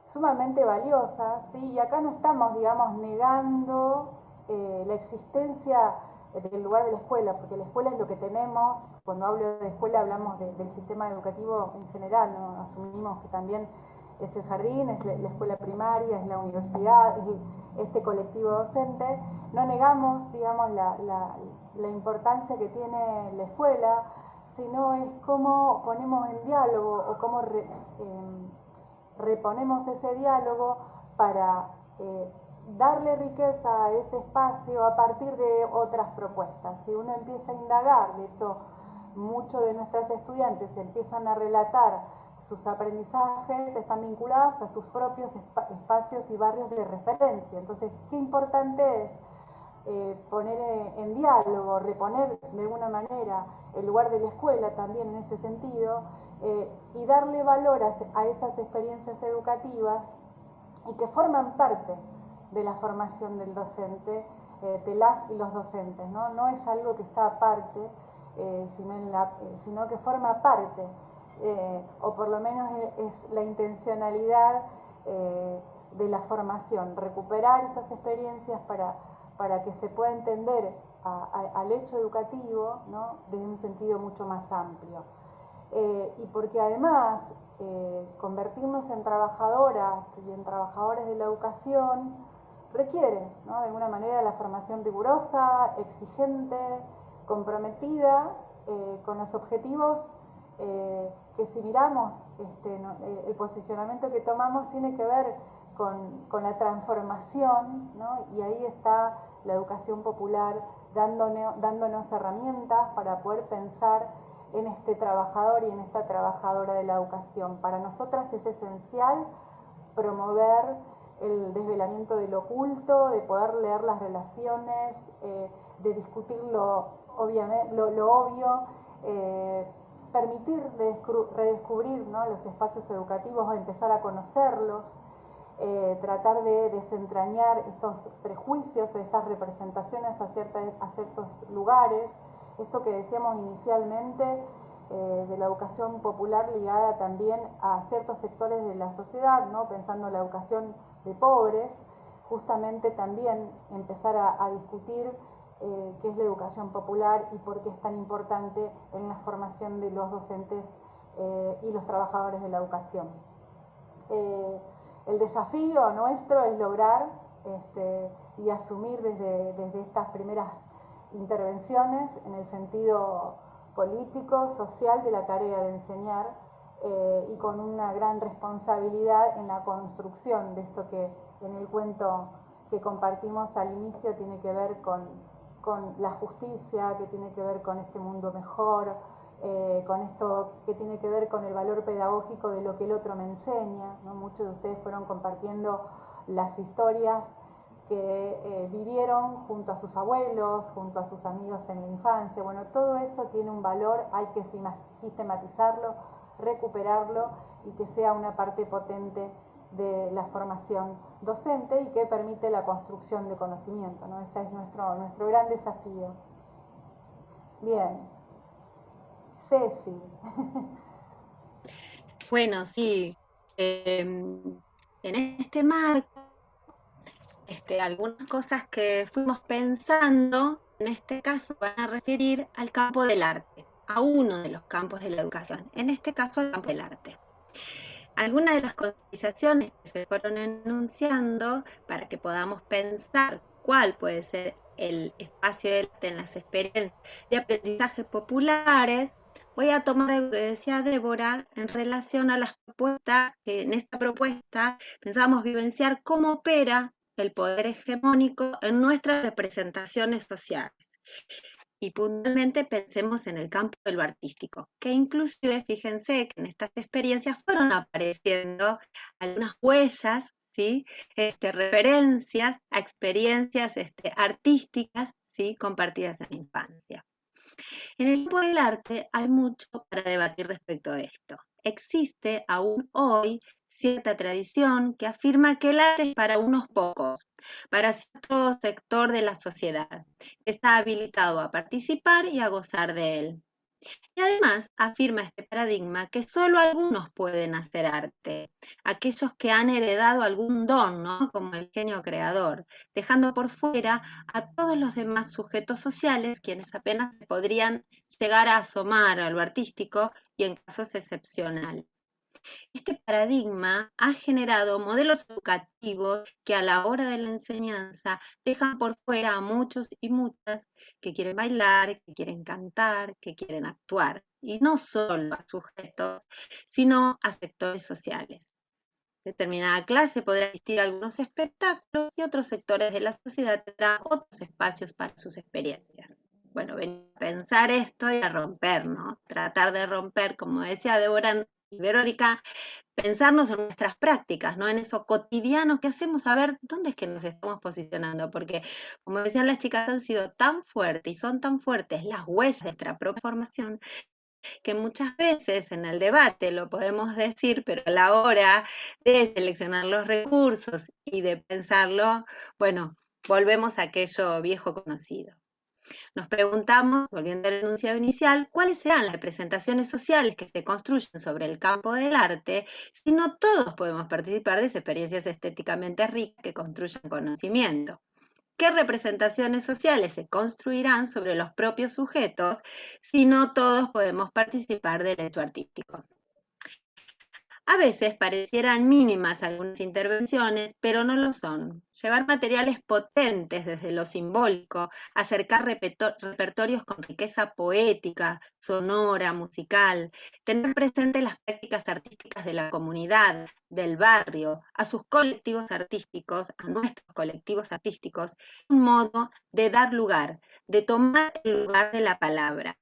sumamente valiosas, ¿sí? Y acá no estamos, digamos, negando la existencia del lugar de la escuela, porque la escuela es lo que tenemos. Cuando hablo de escuela hablamos del sistema educativo en general, ¿no? Asumimos que también es el jardín, es la escuela primaria, es la universidad, es este colectivo docente. No negamos, digamos, la importancia que tiene la escuela, sino es cómo ponemos en diálogo o cómo reponemos ese diálogo para darle riqueza a ese espacio a partir de otras propuestas. Si uno empieza a indagar, de hecho, muchos de nuestros estudiantes empiezan a relatar sus aprendizajes, están vinculados a sus propios espacios y barrios de referencia. Entonces, qué importante es poner en diálogo, reponer de alguna manera el lugar de la escuela también en ese sentido, y darle valor a esas experiencias educativas y que forman parte de la formación del docente, de las y los docentes, ¿no? No es algo que está aparte, sino que forma parte, o por lo menos es la intencionalidad de la formación, recuperar esas experiencias para que se pueda entender al hecho educativo, ¿no? Desde un sentido mucho más amplio. Y porque además convertirnos en trabajadoras y en trabajadores de la educación requiere, ¿no? De alguna manera la formación rigurosa, exigente, comprometida con los objetivos que, si miramos el posicionamiento que tomamos, tiene que ver con la transformación, ¿no? Y ahí está la educación popular dándonos herramientas para poder pensar en este trabajador y en esta trabajadora de la educación. Para nosotras es esencial promover el desvelamiento de lo oculto, de poder leer las relaciones, de discutir lo obvio, permitir redescubrir, ¿no? Los espacios educativos o empezar a conocerlos, tratar de desentrañar estos prejuicios o estas representaciones a ciertos lugares. Esto que decíamos inicialmente de la educación popular ligada también a ciertos sectores de la sociedad, ¿no? Pensando en la educación de pobres, justamente también empezar a discutir qué es la educación popular y por qué es tan importante en la formación de los docentes y los trabajadores de la educación. El desafío nuestro es lograr y asumir desde estas primeras intervenciones en el sentido político, social de la tarea de enseñar, y con una gran responsabilidad en la construcción de esto que en el cuento que compartimos al inicio tiene que ver con la justicia, que tiene que ver con este mundo mejor, con esto que tiene que ver con el valor pedagógico de lo que el otro me enseña, ¿no? Muchos de ustedes fueron compartiendo las historias que vivieron junto a sus abuelos, junto a sus amigos en la infancia. Bueno, todo eso tiene un valor, hay que sistematizarlo, recuperarlo y que sea una parte potente de la formación docente y que permite la construcción de conocimiento, ¿no? Ese es nuestro gran desafío. Bien. Ceci. Bueno, sí, en este marco, algunas cosas que fuimos pensando, en este caso van a referir al campo del arte, a uno de los campos de la educación, en este caso al campo del arte. Algunas de las cotizaciones que se fueron enunciando para que podamos pensar cuál puede ser el espacio del arte en las experiencias de aprendizaje populares, voy a tomar algo que decía Débora en relación a las propuestas, que en esta propuesta pensábamos vivenciar cómo opera el poder hegemónico en nuestras representaciones sociales. Y puntualmente pensemos en el campo de lo artístico, que inclusive fíjense que en estas experiencias fueron apareciendo algunas huellas, ¿sí? Referencias a experiencias artísticas, ¿sí? Compartidas en la infancia. En el campo del arte hay mucho para debatir respecto de esto. Existe aún hoy cierta tradición que afirma que el arte es para unos pocos, para cierto sector de la sociedad, que está habilitado a participar y a gozar de él. Y además afirma este paradigma que solo algunos pueden hacer arte, aquellos que han heredado algún don, ¿no? Como el genio creador, dejando por fuera a todos los demás sujetos sociales, quienes apenas podrían llegar a asomar a lo artístico y en casos excepcionales. Este paradigma ha generado modelos educativos que a la hora de la enseñanza dejan por fuera a muchos y muchas que quieren bailar, que quieren cantar, que quieren actuar, y no solo a sujetos, sino a sectores sociales. En determinada clase podrá asistir a algunos espectáculos y otros sectores de la sociedad tendrán otros espacios para sus experiencias. Bueno, venir a pensar esto y a romper, ¿no? Tratar de romper, como decía Débora y Verónica, pensarnos en nuestras prácticas, ¿no? En eso cotidiano que hacemos, a ver dónde es que nos estamos posicionando, porque como decían las chicas, han sido tan fuertes y son tan fuertes las huellas de nuestra propia formación, que muchas veces en el debate lo podemos decir, pero a la hora de seleccionar los recursos y de pensarlo, bueno, volvemos a aquello viejo conocido. Nos preguntamos, volviendo al enunciado inicial, cuáles serán las representaciones sociales que se construyen sobre el campo del arte si no todos podemos participar de esas experiencias estéticamente ricas que construyen conocimiento. ¿Qué representaciones sociales se construirán sobre los propios sujetos si no todos podemos participar del hecho artístico? A veces parecieran mínimas algunas intervenciones, pero no lo son. Llevar materiales potentes desde lo simbólico, acercar repertorios con riqueza poética, sonora, musical, tener presentes las prácticas artísticas de la comunidad, del barrio, a sus colectivos artísticos, a nuestros colectivos artísticos, un modo de dar lugar, de tomar el lugar de la palabra.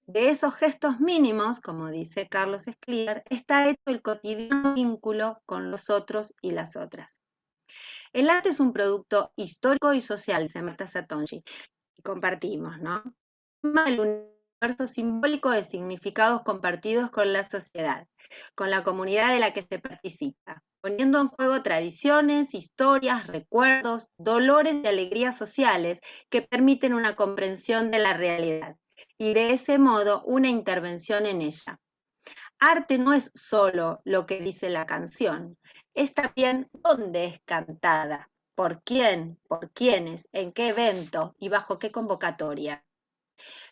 De esos gestos mínimos, como dice Carlos Escliar, está hecho el cotidiano vínculo con los otros y las otras. El arte es un producto histórico y social, dice Marta Satongi, y compartimos, ¿no? El universo simbólico de significados compartidos con la sociedad, con la comunidad de la que se participa, poniendo en juego tradiciones, historias, recuerdos, dolores y alegrías sociales que permiten una comprensión de la realidad y de ese modo una intervención en ella. Arte no es solo lo que dice la canción, es también dónde es cantada, por quién, por quiénes, en qué evento y bajo qué convocatoria.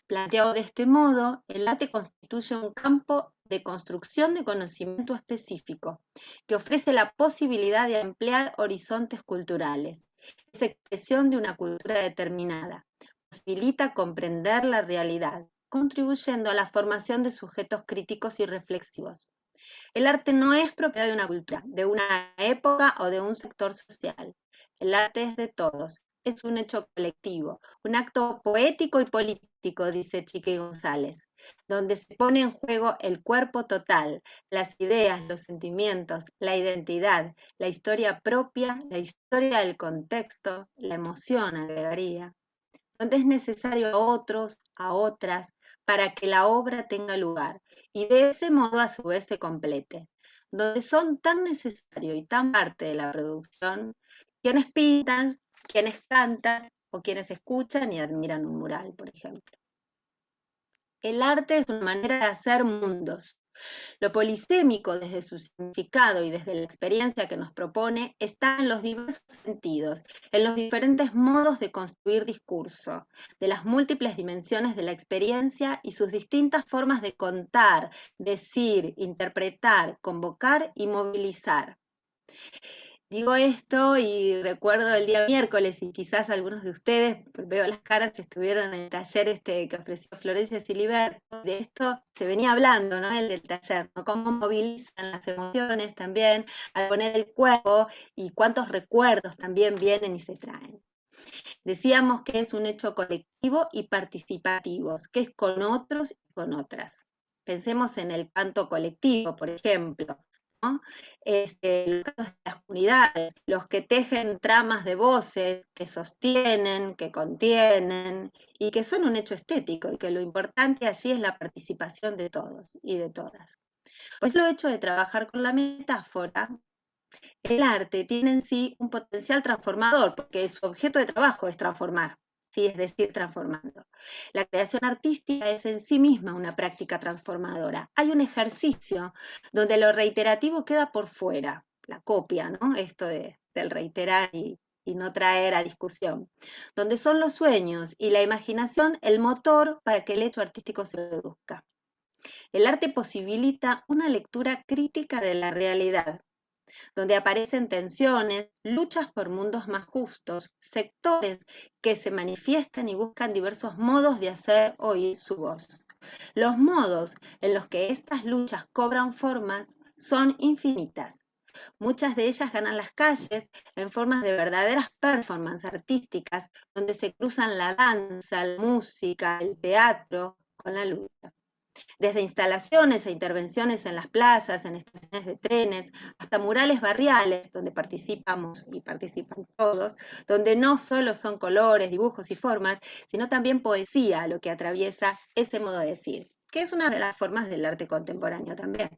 Planteado de este modo, el arte constituye un campo de construcción de conocimiento específico, que ofrece la posibilidad de ampliar horizontes culturales. Es expresión de una cultura determinada, posibilita comprender la realidad, contribuyendo a la formación de sujetos críticos y reflexivos. El arte no es propiedad de una cultura, de una época o de un sector social. El arte es de todos, es un hecho colectivo, un acto poético y político, dice Chiqui González, donde se pone en juego el cuerpo total, las ideas, los sentimientos, la identidad, la historia propia, la historia del contexto, la emoción, agregaría, donde es necesario a otros, a otras, para que la obra tenga lugar, y de ese modo a su vez se complete, donde son tan necesarios y tan parte de la producción, quienes pintan, quienes cantan o quienes escuchan y admiran un mural, por ejemplo. El arte es una manera de hacer mundos. Lo polisémico desde su significado y desde la experiencia que nos propone está en los diversos sentidos, en los diferentes modos de construir discurso, de las múltiples dimensiones de la experiencia y sus distintas formas de contar, decir, interpretar, convocar y movilizar. Digo esto y recuerdo el día miércoles, y quizás algunos de ustedes, veo las caras, estuvieron en el taller que ofreció Florencia Siliberto, de esto se venía hablando, ¿no? El del taller, ¿no? Cómo movilizan las emociones también al poner el cuerpo y cuántos recuerdos también vienen y se traen. Decíamos que es un hecho colectivo y participativo, que es con otros y con otras. Pensemos en el canto colectivo, por ejemplo, ¿no? Los casos de las comunidades, los que tejen tramas de voces, que sostienen, que contienen, y que son un hecho estético, y que lo importante allí es la participación de todos y de todas. Pues lo hecho de trabajar con la metáfora El arte tiene en sí un potencial transformador, porque su objeto de trabajo es transformar, ¿sí? Es decir, transformando. La creación artística es en sí misma una práctica transformadora. Hay un ejercicio donde lo reiterativo queda por fuera, la copia, ¿no? Esto del reiterar y no traer a discusión, donde son los sueños y la imaginación el motor para que el hecho artístico se produzca. El arte posibilita una lectura crítica de la realidad, donde aparecen tensiones, luchas por mundos más justos, sectores que se manifiestan y buscan diversos modos de hacer oír su voz. Los modos en los que estas luchas cobran formas son infinitas. Muchas de ellas ganan las calles en formas de verdaderas performances artísticas, donde se cruzan la danza, la música, el teatro con la lucha. Desde instalaciones e intervenciones en las plazas, en estaciones de trenes, hasta murales barriales, donde participamos y participan todos, donde no solo son colores, dibujos y formas, sino también poesía lo que atraviesa ese modo de decir, que es una de las formas del arte contemporáneo también.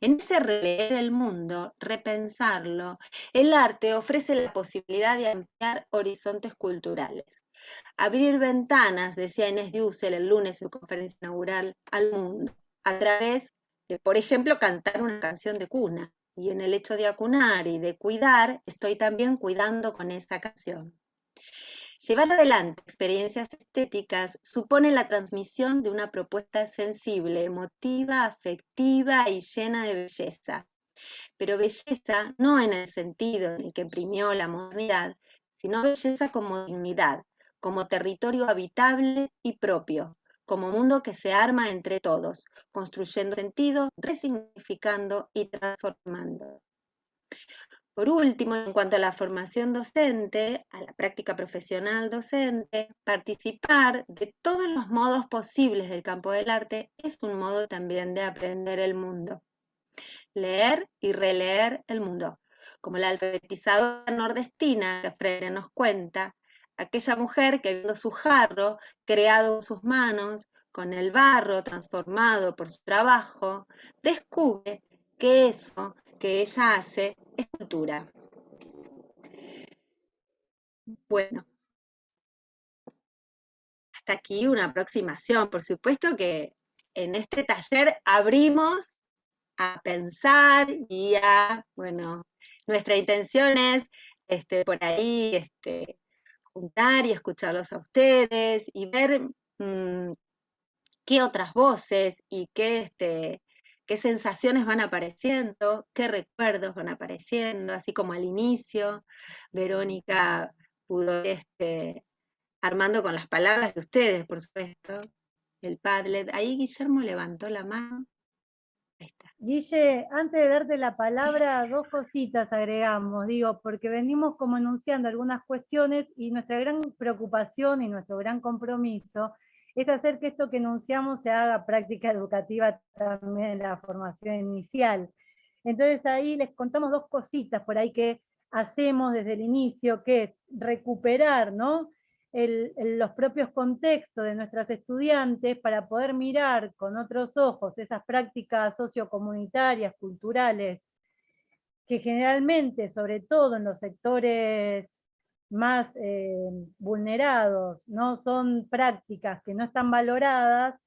En ese releer el mundo, repensarlo, el arte ofrece la posibilidad de ampliar horizontes culturales. Abrir ventanas, decía Inés Dussel el lunes en su conferencia inaugural, al mundo, a través de, por ejemplo, cantar una canción de cuna. Y en el hecho de acunar y de cuidar, estoy también cuidando con esa canción. Llevar adelante experiencias estéticas supone la transmisión de una propuesta sensible, emotiva, afectiva y llena de belleza. Pero belleza no en el sentido en el que imprimió la modernidad, sino belleza como dignidad, como territorio habitable y propio, como mundo que se arma entre todos, construyendo sentido, resignificando y transformando. Por último, en cuanto a la formación docente, a la práctica profesional docente, participar de todos los modos posibles del campo del arte es un modo también de aprender el mundo. Leer y releer el mundo, como la alfabetizadora nordestina que Freire nos cuenta, aquella mujer que viendo su jarro, creado en sus manos, con el barro transformado por su trabajo, descubre que eso que ella hace es cultura. Bueno, hasta aquí una aproximación. Por supuesto que en este taller abrimos a pensar y a, bueno, nuestra intención es por ahí juntar y escucharlos a ustedes y ver qué otras voces y qué sensaciones van apareciendo, qué recuerdos van apareciendo, así como al inicio Verónica pudo armando con las palabras de ustedes, por supuesto, el Padlet. Ahí Guillermo levantó la mano. Ahí está. Guille, antes de darte la palabra, dos cositas agregamos, digo, porque venimos como enunciando algunas cuestiones y nuestra gran preocupación y nuestro gran compromiso es hacer que esto que enunciamos se haga práctica educativa también en la formación inicial. Entonces ahí les contamos dos cositas por ahí que hacemos desde el inicio, que es recuperar, ¿no?, los propios contextos de nuestras estudiantes para poder mirar con otros ojos esas prácticas sociocomunitarias, culturales, que generalmente, sobre todo en los sectores más vulnerados, ¿no?, son prácticas que no están valoradas,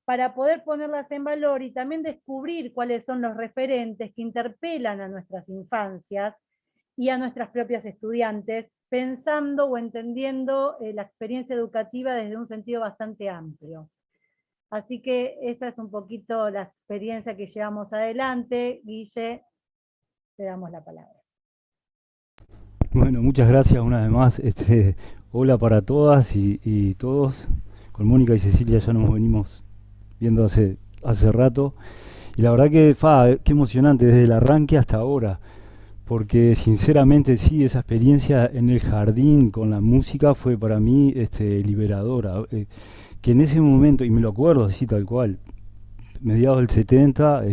para poder ponerlas en valor y también descubrir cuáles son los referentes que interpelan a nuestras infancias y a nuestras propias estudiantes, pensando o entendiendo la experiencia educativa desde un sentido bastante amplio. Así que esa es un poquito la experiencia que llevamos adelante. Guille, te damos la palabra. Bueno, muchas gracias una vez más. Hola para todas y todos. Con Mónica y Cecilia ya nos venimos viendo hace rato. Y la verdad que, qué emocionante desde el arranque hasta ahora. Porque sinceramente sí, esa experiencia en el jardín con la música fue para mí liberadora. Que en ese momento, y me lo acuerdo así tal cual, mediados del 70,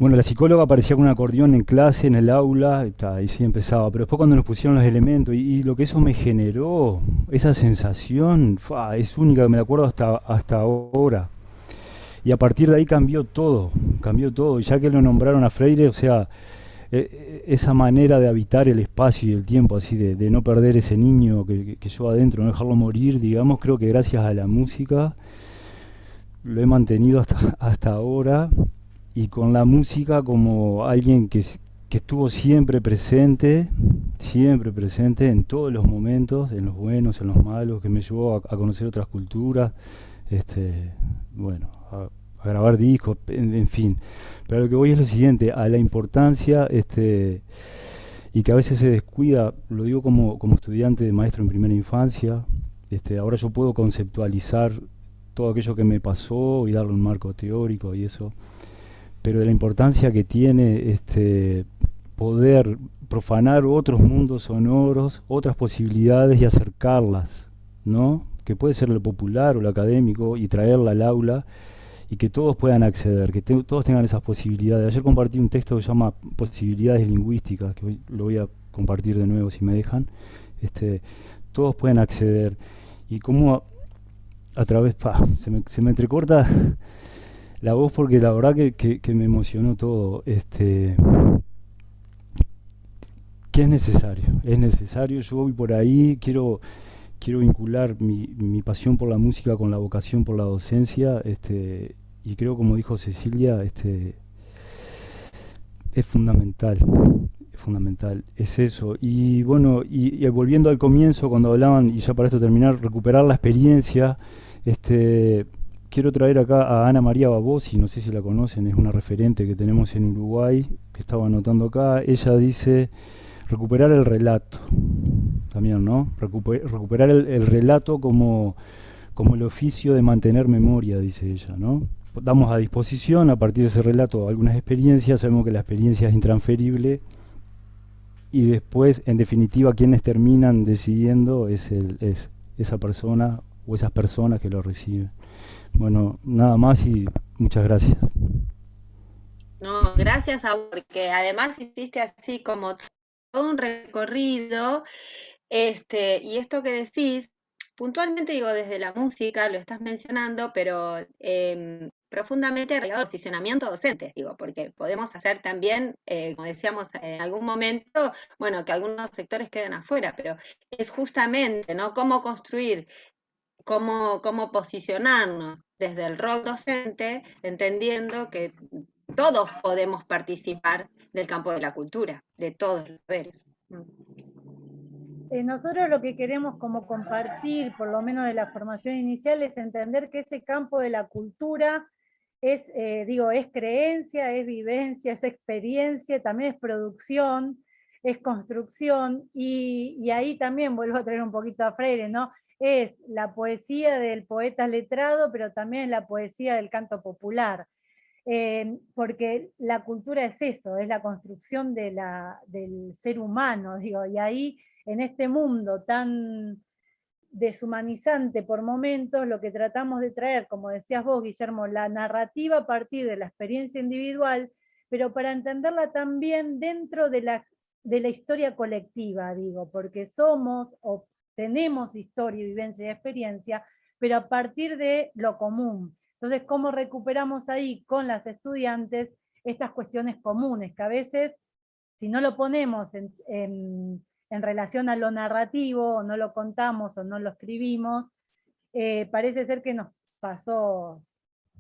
bueno, la psicóloga aparecía con un acordeón en clase, en el aula, y sí empezaba. Pero después cuando nos pusieron los elementos, y lo que eso me generó, esa sensación, es única, me la acuerdo hasta ahora. y a partir de ahí cambió todo, y ya que lo nombraron a Freire, o sea, esa manera de habitar el espacio y el tiempo, así de no perder ese niño que llevo adentro, no dejarlo morir, digamos, creo que gracias a la música lo he mantenido hasta ahora, y con la música como alguien que estuvo siempre presente en todos los momentos, en los buenos, en los malos, que me llevó a conocer otras culturas, bueno, a grabar discos, en fin. Pero lo que voy es lo siguiente, a la importancia, y que a veces se descuida, lo digo como estudiante de maestro en primera infancia, ahora yo puedo conceptualizar todo aquello que me pasó y darle un marco teórico y eso, pero de la importancia que tiene poder profanar otros mundos sonoros, otras posibilidades y acercarlas, ¿no? Que puede ser lo popular o lo académico, y traerla al aula y que todos puedan acceder, que todos tengan esas posibilidades. Ayer compartí un texto que se llama Posibilidades Lingüísticas, que hoy lo voy a compartir de nuevo si me dejan. Todos pueden acceder, y cómo a través, se me entrecorta la voz porque la verdad que me emocionó todo, que es necesario, yo voy por ahí, quiero vincular mi pasión por la música con la vocación por la docencia, y creo, como dijo Cecilia, es fundamental, es eso. Y bueno, y volviendo al comienzo, cuando hablaban, y ya para esto terminar, recuperar la experiencia, quiero traer acá a Ana María Babosi, no sé si la conocen, es una referente que tenemos en Uruguay, que estaba anotando acá. Ella dice: recuperar el relato, también, ¿no? Recuperar el relato como el oficio de mantener memoria, dice ella, ¿no? Damos a disposición, a partir de ese relato, algunas experiencias, sabemos que la experiencia es intransferible, y después, en definitiva, quienes terminan decidiendo es esa persona o esas personas que lo reciben. Bueno, nada más y muchas gracias. No, gracias a vos, porque además hiciste así como todo un recorrido, y esto que decís, puntualmente digo desde la música, lo estás mencionando, pero profundamente arraigado al posicionamiento docente, digo, porque podemos hacer también, como decíamos en algún momento, bueno, que algunos sectores queden afuera, pero es justamente, ¿no? Cómo construir, cómo posicionarnos desde el rol docente, entendiendo que todos podemos participar del campo de la cultura, de todos los saberes. Nosotros lo que queremos como compartir, por lo menos de la formación inicial, es entender que ese campo de la cultura es, es creencia, es vivencia, es experiencia, también es producción, es construcción, y ahí también vuelvo a traer un poquito a Freire, ¿no? Es la poesía del poeta letrado, pero también la poesía del canto popular. Porque la cultura es eso, es la construcción del ser humano, digo, y ahí en este mundo tan deshumanizante por momentos, lo que tratamos de traer, como decías vos, Guillermo, la narrativa a partir de la experiencia individual, pero para entenderla también dentro de la historia colectiva, digo, porque somos o tenemos historia, vivencia y experiencia, pero a partir de lo común. Entonces, ¿cómo recuperamos ahí con las estudiantes estas cuestiones comunes? Que a veces, si no lo ponemos en relación a lo narrativo, o no lo contamos, o no lo escribimos, parece ser que nos pasó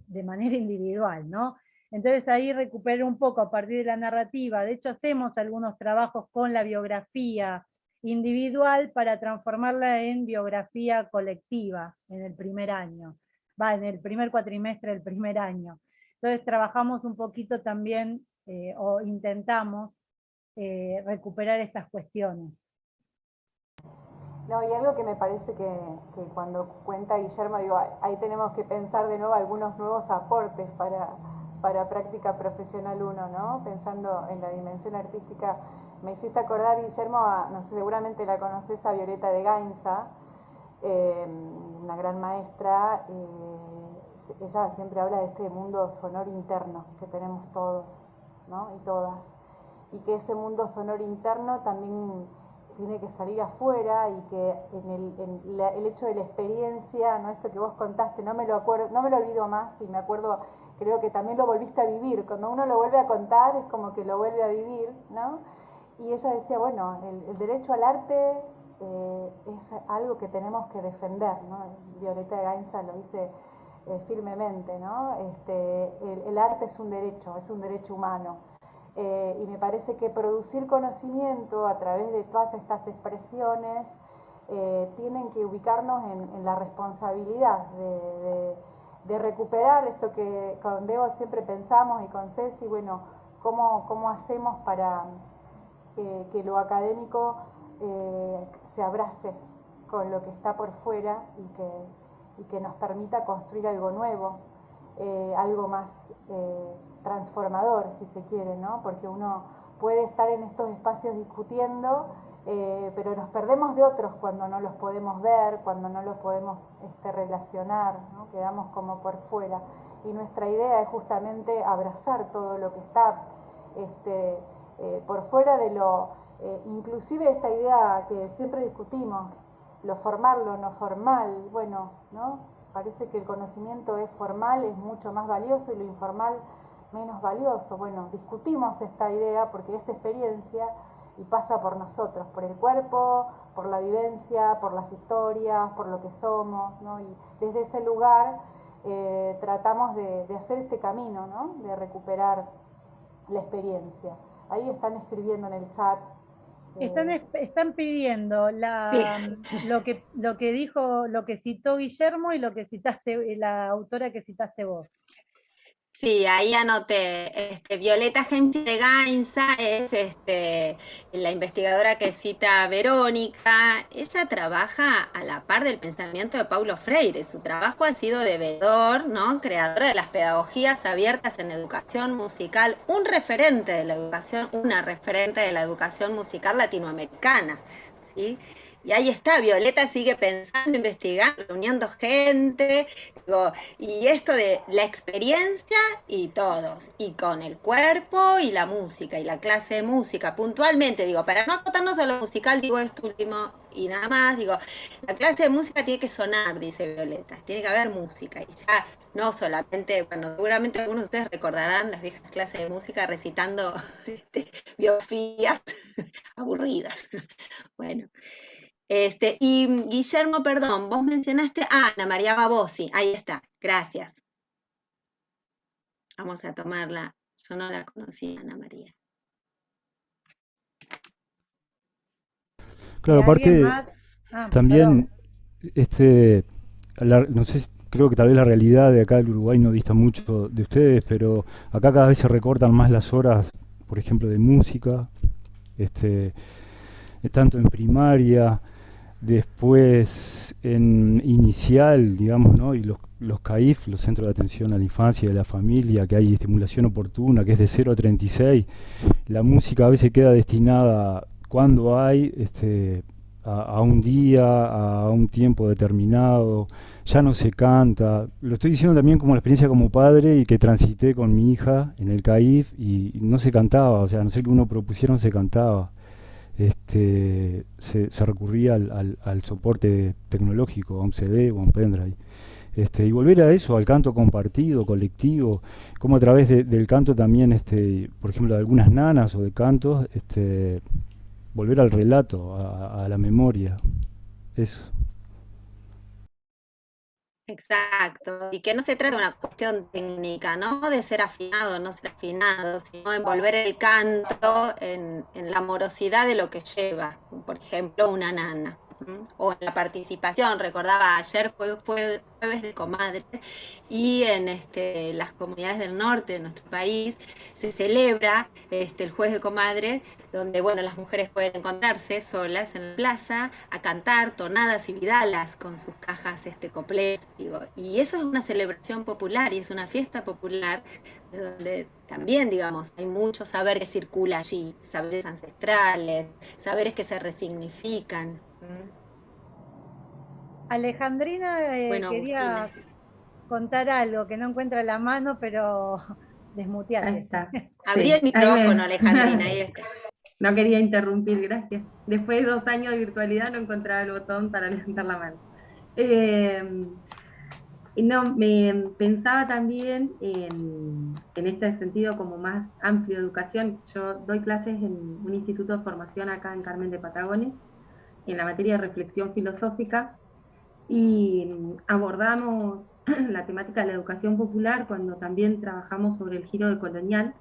de manera individual, ¿no? Entonces ahí recupero un poco a partir de la narrativa. De hecho, hacemos algunos trabajos con la biografía individual para transformarla en biografía colectiva en el primer año, en el primer cuatrimestre del primer año. Entonces trabajamos un poquito también, o intentamos recuperar estas cuestiones. No, y algo que me parece que cuando cuenta Guillermo, digo, ahí tenemos que pensar de nuevo algunos nuevos aportes para práctica profesional 1, ¿no? Pensando en la dimensión artística, me hiciste acordar, Guillermo, no sé, seguramente la conoces, a Violeta de Gainza, una gran maestra. Ella siempre habla de este mundo sonoro interno que tenemos todos, ¿no? Y todas, y que ese mundo sonoro interno también tiene que salir afuera y que el hecho de la experiencia, ¿no? Esto que vos contaste, no me lo olvido más y me acuerdo, creo que también lo volviste a vivir, cuando uno lo vuelve a contar es como que lo vuelve a vivir, ¿no? Y ella decía, bueno, el derecho al arte es algo que tenemos que defender, ¿no? Violeta de Gainza lo dice firmemente, ¿no? El arte es un derecho humano. Y me parece que producir conocimiento a través de todas estas expresiones tienen que ubicarnos en la responsabilidad de recuperar esto que con Debo siempre pensamos y con Ceci, bueno, cómo hacemos para que lo académico se abrace con lo que está por fuera y que nos permita construir algo nuevo, algo más transformador, si se quiere, ¿no? Porque uno puede estar en estos espacios discutiendo, pero nos perdemos de otros cuando no los podemos ver, cuando no los podemos relacionar, ¿no? Quedamos como por fuera. Y nuestra idea es justamente abrazar todo lo que está por fuera de lo, inclusive esta idea que siempre discutimos, lo formal, lo no formal, bueno, ¿no? Parece que el conocimiento es formal, es mucho más valioso y lo informal menos valioso. Bueno, discutimos esta idea porque es experiencia y pasa por nosotros, por el cuerpo, por la vivencia, por las historias, por lo que somos, ¿no? Y desde ese lugar tratamos de hacer este camino, ¿no? De recuperar la experiencia. Ahí están escribiendo en el chat. Están pidiendo lo que dijo, lo que citó Guillermo y lo que citaste, la autora que citaste vos. Sí, ahí anoté. Violeta Gemsi de Gainza es la investigadora que cita Verónica. Ella trabaja a la par del pensamiento de Paulo Freire. Su trabajo ha sido de veedor, ¿no? Creadora de las pedagogías abiertas en educación musical, una referente de la educación musical latinoamericana, ¿sí? Y ahí está, Violeta sigue pensando, investigando, reuniendo gente, digo, y esto de la experiencia y todos, y con el cuerpo y la música, y la clase de música, puntualmente, digo, para no acotarnos a lo musical, digo esto último y nada más, digo, la clase de música tiene que sonar, dice Violeta, tiene que haber música, y ya no solamente, bueno, seguramente algunos de ustedes recordarán las viejas clases de música recitando biografías aburridas, bueno. Y Guillermo, perdón, vos mencionaste a Ana María Babosi, ahí está, gracias. Vamos a tomarla, yo no la conocía, Ana María. Claro, aparte también, perdón. no sé, creo que tal vez la realidad de acá del Uruguay no dista mucho de ustedes, pero acá cada vez se recortan más las horas, por ejemplo, de música, tanto en primaria, después en inicial, digamos, ¿no? Y los CAIF, los Centros de Atención a la Infancia y a la Familia, que hay estimulación oportuna, que es de 0 a 36, la música a veces queda destinada, cuando hay, a un día, a un tiempo determinado, ya no se canta. Lo estoy diciendo también como la experiencia como padre y que transité con mi hija en el CAIF y no se cantaba, o sea, a no ser que uno propusiera, no se cantaba. Se recurría al soporte tecnológico, a un CD o a un pendrive. Y volver a eso, al canto compartido, colectivo, como a través del canto también, por ejemplo, de algunas nanas o de cantos, volver al relato, a la memoria. Eso. Exacto, y que no se trata de una cuestión técnica, ¿no? De ser afinado o no ser afinado, sino envolver el canto en la amorosidad de lo que lleva, por ejemplo, una nana. O en la participación, recordaba ayer fue jueves de comadre y en las comunidades del norte de nuestro país se celebra el jueves de comadre, donde bueno, las mujeres pueden encontrarse solas en la plaza a cantar tonadas y vidalas con sus cajas coplés, digo, y eso es una celebración popular y es una fiesta popular donde también, digamos, hay mucho saber que circula allí, saberes ancestrales, saberes que se resignifican. Alejandrina Bueno, quería Agustina, contar algo que no encuentra la mano, pero desmuteate. Ahí está. Abrí Sí, el micrófono, Alejandrina, ahí está. No quería interrumpir, gracias. Después de 2 años de virtualidad no encontraba el botón para levantar la mano. Y no, me pensaba también en este sentido como más amplio de educación. Yo doy clases en un instituto de formación acá en Carmen de Patagones, en la materia de reflexión filosófica, y abordamos la temática de la educación popular cuando también trabajamos sobre el giro del colonial,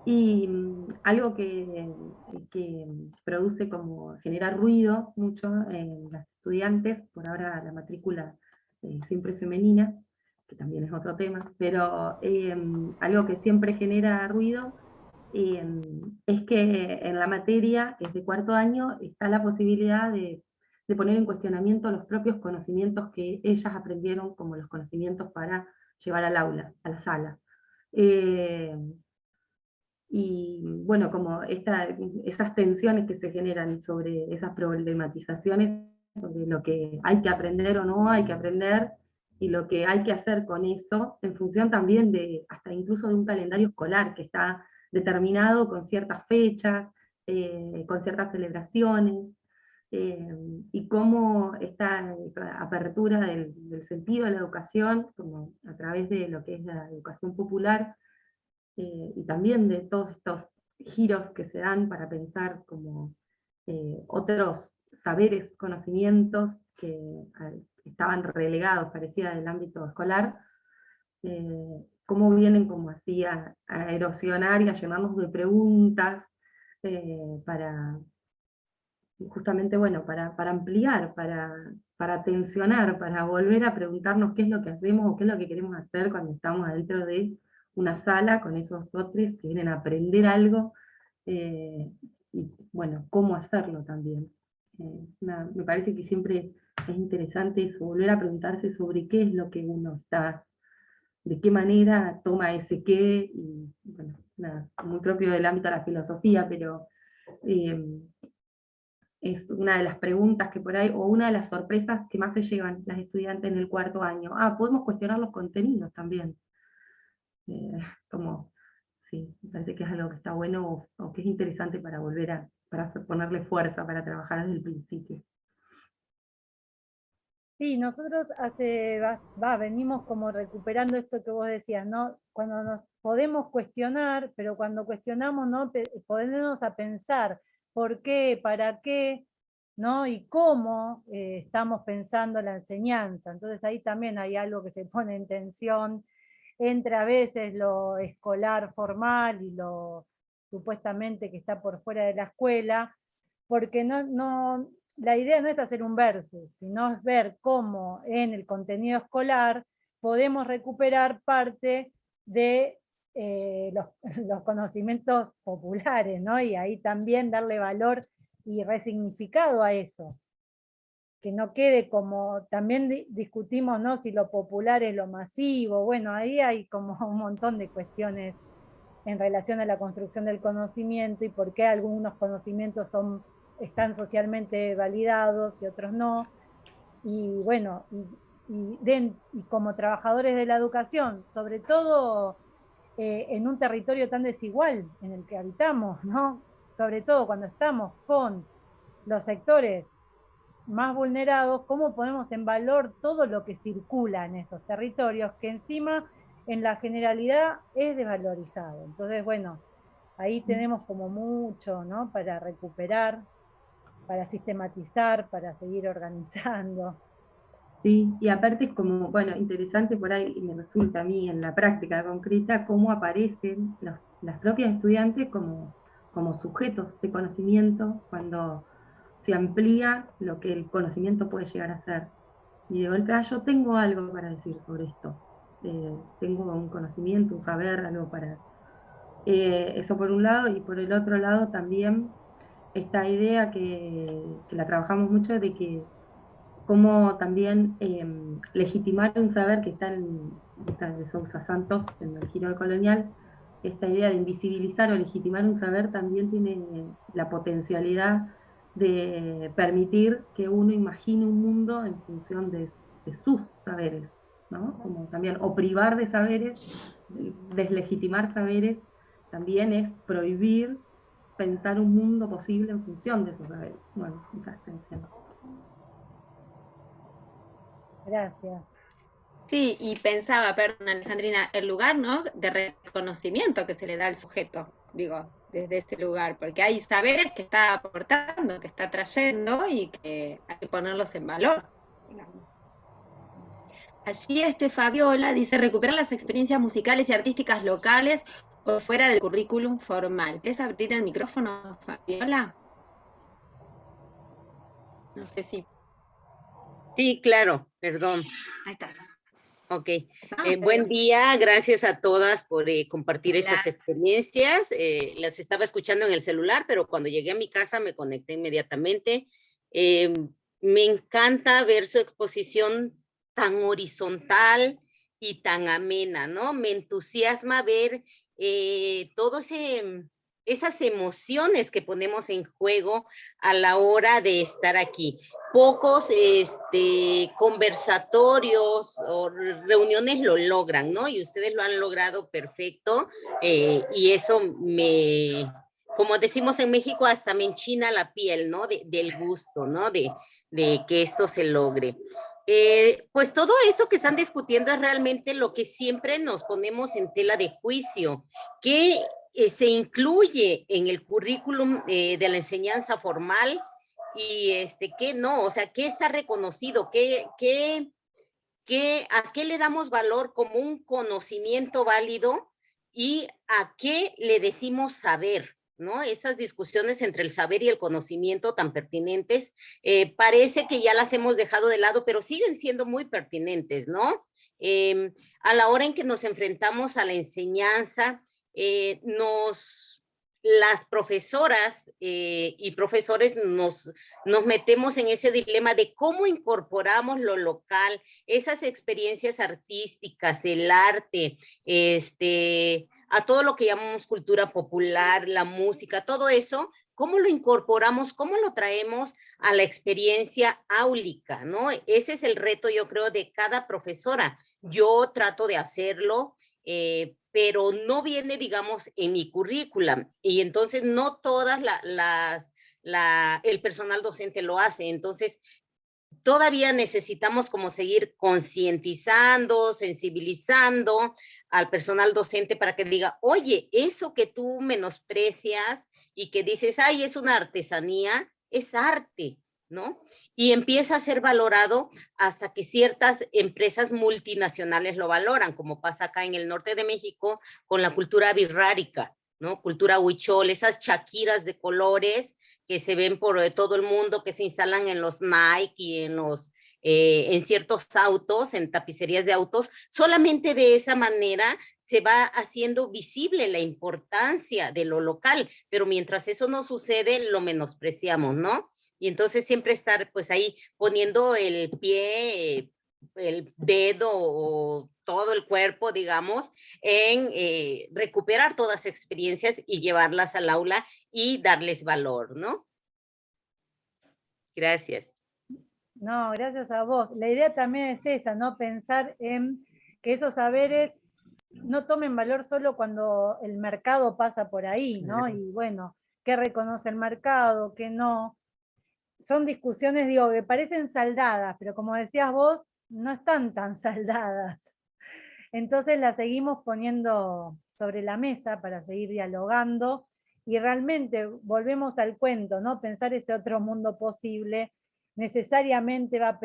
y algo que produce como genera ruido mucho en las estudiantes, por ahora la matrícula siempre femenina, que también es otro tema, pero algo que siempre genera ruido eh, es que en la materia, desde cuarto año, está la posibilidad de poner en cuestionamiento los propios conocimientos que ellas aprendieron como los conocimientos para llevar al aula, a la sala. Eh, y bueno, como esas tensiones que se generan sobre esas problematizaciones, sobre lo que hay que aprender o no hay que aprender, y lo que hay que hacer con eso, en función también de, hasta incluso de un calendario escolar que está determinado con ciertas fechas, con ciertas celebraciones, eh, y cómo esta apertura del sentido de la educación, como a través de lo que es la educación popular, y también de todos estos giros que se dan para pensar como otros saberes, conocimientos que estaban relegados, parecía, del ámbito escolar, cómo vienen como así a erosionar y a llenarnos de preguntas, para justamente, bueno, para ampliar, para tensionar, para volver a preguntarnos qué es lo que hacemos o qué es lo que queremos hacer cuando estamos adentro de una sala con esos otros que vienen a aprender algo, y bueno, cómo hacerlo también. Me parece que siempre es interesante eso, volver a preguntarse sobre qué es lo que uno está, de qué manera toma ese qué, y bueno, nada, muy propio del ámbito de la filosofía, pero es una de las preguntas que por ahí, o una de las sorpresas que más se llevan las estudiantes en el cuarto año. Podemos cuestionar los contenidos también. Como, sí, me parece que es algo que está bueno, o que es interesante para volver para ponerle fuerza, para trabajar desde el principio. Sí, nosotros venimos como recuperando esto que vos decías, ¿no? Cuando nos podemos cuestionar, pero cuando cuestionamos, ¿no? Ponernos a pensar por qué, para qué, ¿no? Y cómo estamos pensando la enseñanza. Entonces ahí también hay algo que se pone en tensión entre a veces lo escolar formal y lo supuestamente que está por fuera de la escuela, porque la idea no es hacer un versus, sino es ver cómo en el contenido escolar podemos recuperar parte de los conocimientos populares, ¿no? Y ahí también darle valor y resignificado a eso. Que no quede como, también discutimos, ¿no? Si lo popular es lo masivo, bueno, ahí hay como un montón de cuestiones en relación a la construcción del conocimiento y por qué algunos conocimientos están socialmente validados y otros no. Y bueno, y como trabajadores de la educación, sobre todo en un territorio tan desigual en el que habitamos, ¿no? Sobre todo cuando estamos con los sectores más vulnerados, cómo ponemos en valor todo lo que circula en esos territorios, que encima en la generalidad es desvalorizado. Entonces, bueno, ahí tenemos como mucho, ¿no? Para recuperar, para sistematizar, para seguir organizando. Sí, y aparte es como, bueno, interesante por ahí, y me resulta a mí en la práctica concreta, cómo aparecen las propias estudiantes como sujetos de conocimiento cuando se amplía lo que el conocimiento puede llegar a ser. Y de golpe, yo tengo algo para decir sobre esto. Tengo un conocimiento, un saber, algo para... eso por un lado, y por el otro lado también esta idea que la trabajamos mucho de que cómo también legitimar un saber que está en esta de Sousa Santos, en el giro colonial, esta idea de invisibilizar o legitimar un saber también tiene la potencialidad de permitir que uno imagine un mundo en función de sus saberes, ¿no? Como también, o privar de saberes, deslegitimar saberes, también es prohibir pensar un mundo posible en función de esos saberes. Bueno, esa extensión. Gracias. Sí, y pensaba, perdón, Alejandrina, el lugar, ¿no?, de reconocimiento que se le da al sujeto, digo, desde ese lugar, porque hay saberes que está aportando, que está trayendo y que hay que ponerlos en valor, digamos. Allí Fabiola dice, recuperar las experiencias musicales y artísticas locales por fuera del currículum formal. ¿Quieres abrir el micrófono, Fabiola? No sé si... Sí, claro, perdón. Ahí está. Ok. No, Buen día, gracias a todas por compartir esas Hola. experiencias. Las estaba escuchando en el celular, pero cuando llegué a mi casa me conecté inmediatamente. Me encanta ver su exposición tan horizontal y tan amena, ¿no? Me entusiasma ver todos esas emociones que ponemos en juego a la hora de estar aquí. Pocos conversatorios o reuniones lo logran, ¿no? Y ustedes lo han logrado perfecto, y eso me, como decimos en México, hasta me enchina la piel, ¿no? Del gusto, ¿no? De que esto se logre. Pues todo eso que están discutiendo es realmente lo que siempre nos ponemos en tela de juicio, que se incluye en el currículum de la enseñanza formal y qué no, o sea, qué está reconocido, a qué le damos valor como un conocimiento válido y a qué le decimos saber, ¿no? Esas discusiones entre el saber y el conocimiento tan pertinentes, parece que ya las hemos dejado de lado, pero siguen siendo muy pertinentes, ¿no? A la hora en que nos enfrentamos a la enseñanza, las profesoras y profesores nos metemos en ese dilema de cómo incorporamos lo local, esas experiencias artísticas, el arte, a todo lo que llamamos cultura popular, la música, todo eso, cómo lo incorporamos, cómo lo traemos a la experiencia áulica, ¿no? Ese es el reto, yo creo, de cada profesora. Yo trato de hacerlo, pero no viene, digamos, en mi currículum, y entonces no todas el personal docente lo hace. Entonces todavía necesitamos como seguir concientizando, sensibilizando al personal docente para que diga, oye, eso que tú menosprecias y que dices, ay, es una artesanía, es arte, ¿no? Y empieza a ser valorado hasta que ciertas empresas multinacionales lo valoran, como pasa acá en el norte de México con la cultura birrárica, ¿no? Cultura huichol, esas chaquiras de colores que se ven por todo el mundo, que se instalan en los Nike y en ciertos autos, en tapicerías de autos. Solamente de esa manera se va haciendo visible la importancia de lo local, pero mientras eso no sucede, lo menospreciamos, ¿no? Y entonces siempre estar pues ahí poniendo el pie, el dedo o todo el cuerpo, digamos, en recuperar todas las experiencias y llevarlas al aula y darles valor, ¿no? Gracias. No, gracias a vos. La idea también es esa, ¿no? Pensar en que esos saberes no tomen valor solo cuando el mercado pasa por ahí, ¿no? Y bueno, ¿qué reconoce el mercado? ¿Qué no? Son discusiones, digo, que parecen saldadas, pero como decías vos, no están tan saldadas. Entonces las seguimos poniendo sobre la mesa para seguir dialogando y realmente volvemos al cuento, ¿no? Pensar ese otro mundo posible necesariamente va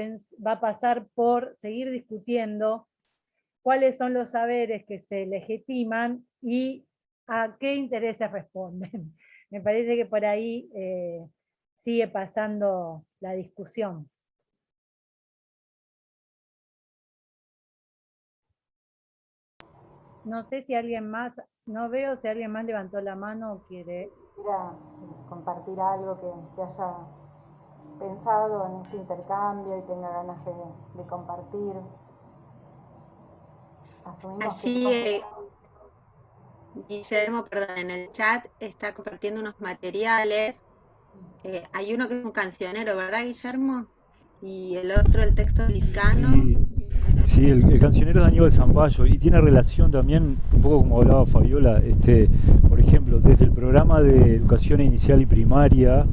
a pasar por seguir discutiendo cuáles son los saberes que se legitiman y a qué intereses responden. Me parece que por ahí sigue pasando la discusión. No sé si alguien más, no veo si alguien más levantó la mano o quiere. Quisiera compartir algo que haya pensado en este intercambio y tenga ganas de compartir. Asumimos Allí, Guillermo, perdón, en el chat está compartiendo unos materiales. Hay uno que es un cancionero, ¿verdad, Guillermo? Y el otro, el texto liscano. Sí, el cancionero es Aníbal Zampayo y tiene relación también, un poco como hablaba Fabiola, por ejemplo, desde el programa de educación inicial y primaria,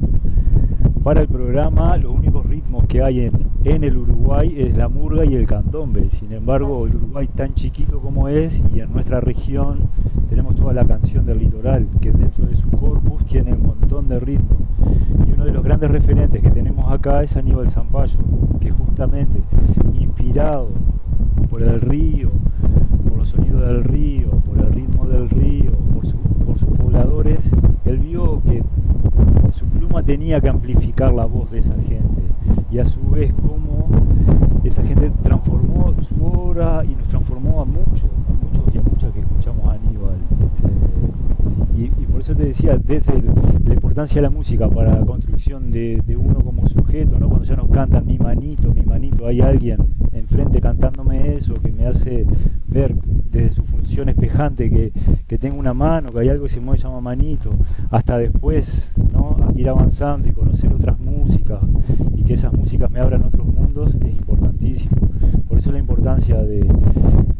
para el programa los únicos ritmos que hay en el Uruguay es la murga y el candombe. Sin embargo, el Uruguay tan chiquito como es y en nuestra región tenemos toda la canción del litoral, que dentro de su corpus tiene un montón de ritmos. Y uno de los grandes referentes que tenemos acá es Aníbal Zampayo, que justamente inspirado por el río, por los sonidos del río, por el ritmo del río, por sus pobladores, él vio que su pluma tenía que amplificar la voz de esa gente y a su vez cómo esa gente transformó su obra y nos transformó a muchos y a muchas que escuchamos a Aníbal. Y por eso te decía, desde la importancia de la música para la construcción de uno como sujeto, ¿no? Cuando ya nos cantan mi manito, hay alguien enfrente cantándome eso que me hace ver desde su función espejante que tengo una mano, que hay algo que se mueve, se llama manito, hasta después, ¿no? Ir avanzando y conocer otras músicas y que esas músicas me abran otros mundos es importantísimo. Por eso la importancia de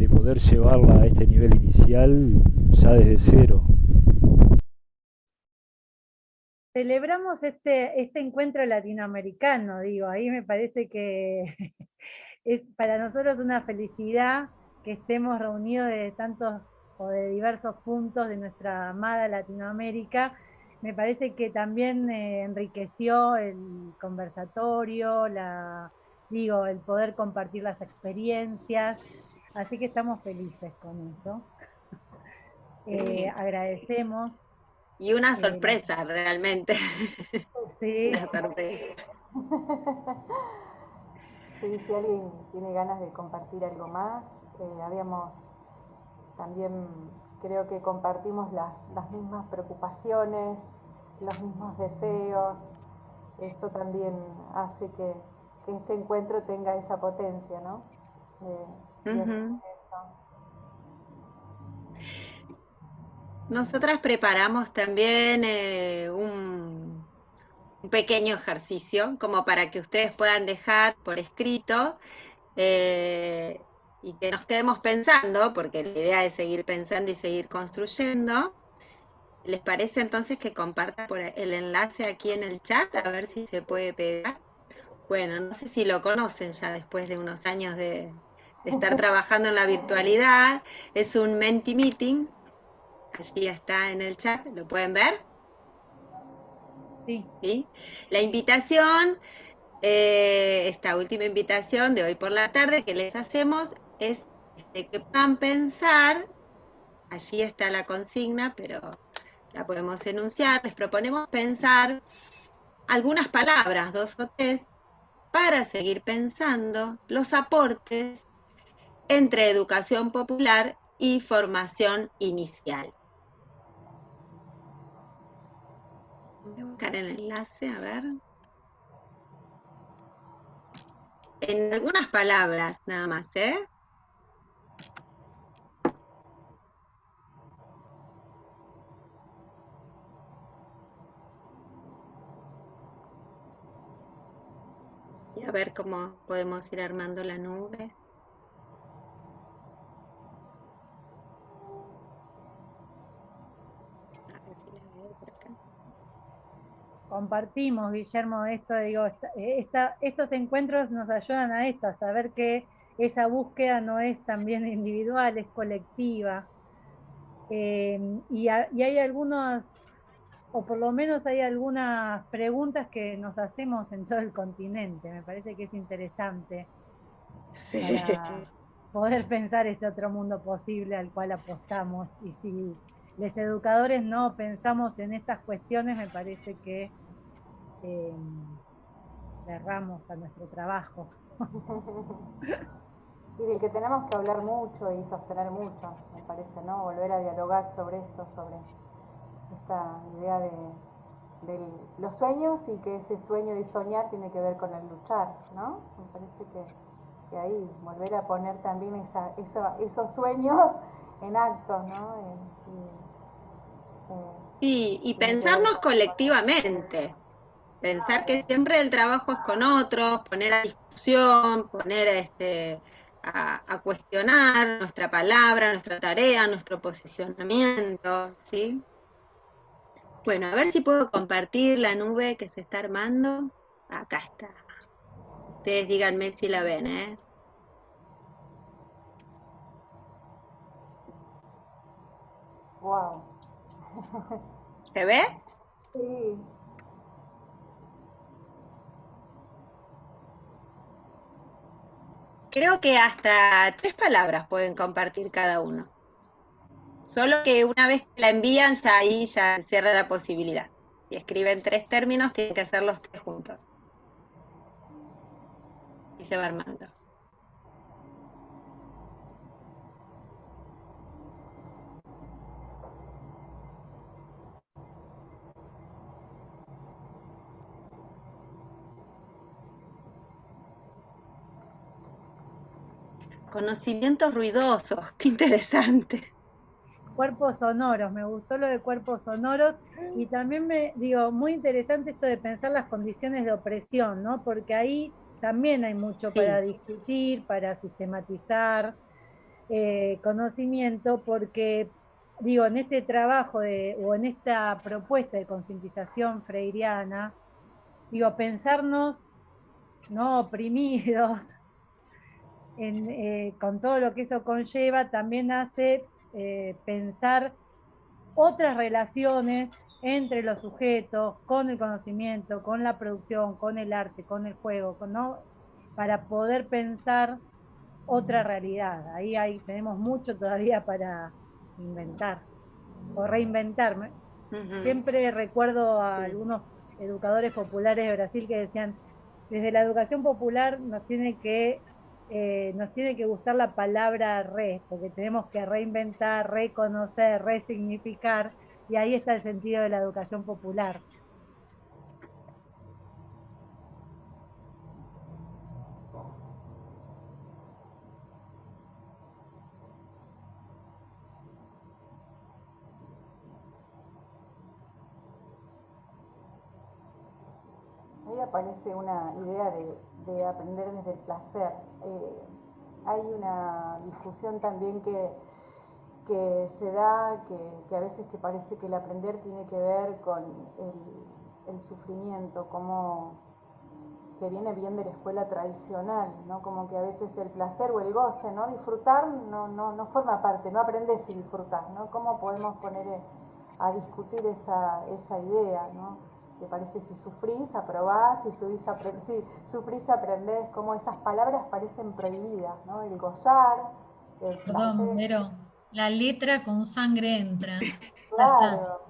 poder llevarla a este nivel inicial ya desde cero. Celebramos este encuentro latinoamericano, digo, ahí me parece que es para nosotros una felicidad que estemos reunidos de tantos o de diversos puntos de nuestra amada Latinoamérica. Me parece que también enriqueció el conversatorio, el poder compartir las experiencias, así que estamos felices con eso. Agradecemos. Y una sorpresa, realmente. Sí. Una sorpresa. Sí, si alguien tiene ganas de compartir algo más, también creo que compartimos las mismas preocupaciones, los mismos deseos. Eso también hace que este encuentro tenga esa potencia, ¿no? Uh-huh. Nosotras preparamos también un pequeño ejercicio como para que ustedes puedan dejar por escrito y que nos quedemos pensando, porque la idea es seguir pensando y seguir construyendo. ¿Les parece entonces que comparta por el enlace aquí en el chat? A ver si se puede pegar. Bueno, no sé si lo conocen ya después de unos años de estar trabajando en la virtualidad. Es un Mentimeeting. Allí está en el chat, ¿lo pueden ver? Sí. ¿Sí? La invitación, esta última invitación de hoy por la tarde que les hacemos es que puedan pensar, allí está la consigna, pero la podemos enunciar, les proponemos pensar algunas palabras, 2 o 3, para seguir pensando los aportes entre educación popular y formación inicial. Voy a buscar el enlace, a ver. En algunas palabras nada más, ¿eh? Y a ver cómo podemos ir armando la nube. A ver si la veo por acá. Compartimos, Guillermo, esto, estos encuentros nos ayudan a esto, a saber que esa búsqueda no es también individual, es colectiva. Y hay algunos, o por lo menos hay algunas preguntas que nos hacemos en todo el continente. Me parece que es interesante para poder pensar ese otro mundo posible al cual apostamos. Y si los educadores no pensamos en estas cuestiones, me parece que cerramos a nuestro trabajo. Y del que tenemos que hablar mucho y sostener mucho, me parece, ¿no? Volver a dialogar sobre esto, sobre esta idea de los sueños y que ese sueño de soñar tiene que ver con el luchar, ¿no? Me parece que ahí volver a poner también esos sueños en actos, ¿no? Y pensarnos colectivamente. Pensar que siempre el trabajo es con otros, poner a discusión, poner a cuestionar nuestra palabra, nuestra tarea, nuestro posicionamiento, ¿sí? Bueno, a ver si puedo compartir la nube que se está armando. Acá está. Ustedes díganme si la ven, ¿eh? Wow. ¿Se ve? Sí. Creo que hasta 3 palabras pueden compartir cada uno. Solo que una vez que la envían, ya ahí ya cierra la posibilidad. Si escriben 3 términos, tienen que hacer los 3 juntos. Y se va armando. Conocimientos ruidosos, qué interesante. Cuerpos sonoros, me gustó lo de cuerpos sonoros y también muy interesante esto de pensar las condiciones de opresión, ¿no? Porque ahí también hay mucho Sí. para discutir, para sistematizar conocimiento, porque en este trabajo o en esta propuesta de concientización freiriana, pensarnos no oprimidos, con todo lo que eso conlleva, también hace pensar otras relaciones entre los sujetos, con el conocimiento, con la producción, con el arte, con el juego, ¿no? Para poder pensar otra realidad. Tenemos mucho todavía para inventar o reinventarme. Siempre recuerdo a algunos educadores populares de Brasil que decían, desde la educación popular nos tiene que gustar la palabra re, porque tenemos que reinventar, reconocer, resignificar, y ahí está el sentido de la educación popular. Ahí aparece una idea de aprender desde el placer. Hay una discusión también que se da, que a veces que parece que el aprender tiene que ver con el sufrimiento, como que viene bien de la escuela tradicional, ¿no? Como que a veces el placer o el goce, ¿no? Disfrutar no forma parte, no aprendes y disfrutar, ¿no? ¿Cómo podemos poner a discutir esa idea, ¿no? Que parece si sufrís, aprobás, si sufrís, aprendés, como esas palabras parecen prohibidas, ¿no? El gozar, el Perdón, placer. pero la letra con sangre entra. Claro,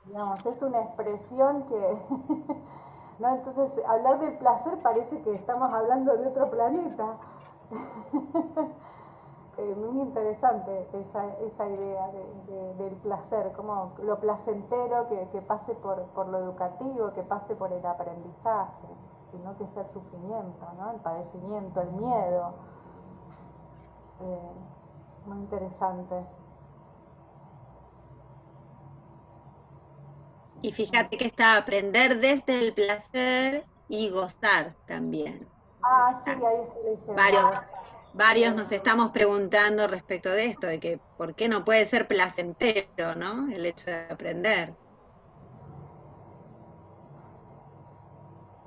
digamos, es una expresión que, ¿no? Entonces, hablar del placer parece que estamos hablando de otro planeta. Muy interesante esa idea del placer, como lo placentero que pase por lo educativo, que pase por el aprendizaje, y no que sea el sufrimiento, ¿no? El padecimiento, el miedo. Muy interesante. Y fíjate que está aprender desde el placer y gozar también. Ah, sí, ahí estoy leyendo. Varios nos estamos preguntando respecto de esto, de que por qué no puede ser placentero, ¿no? El hecho de aprender.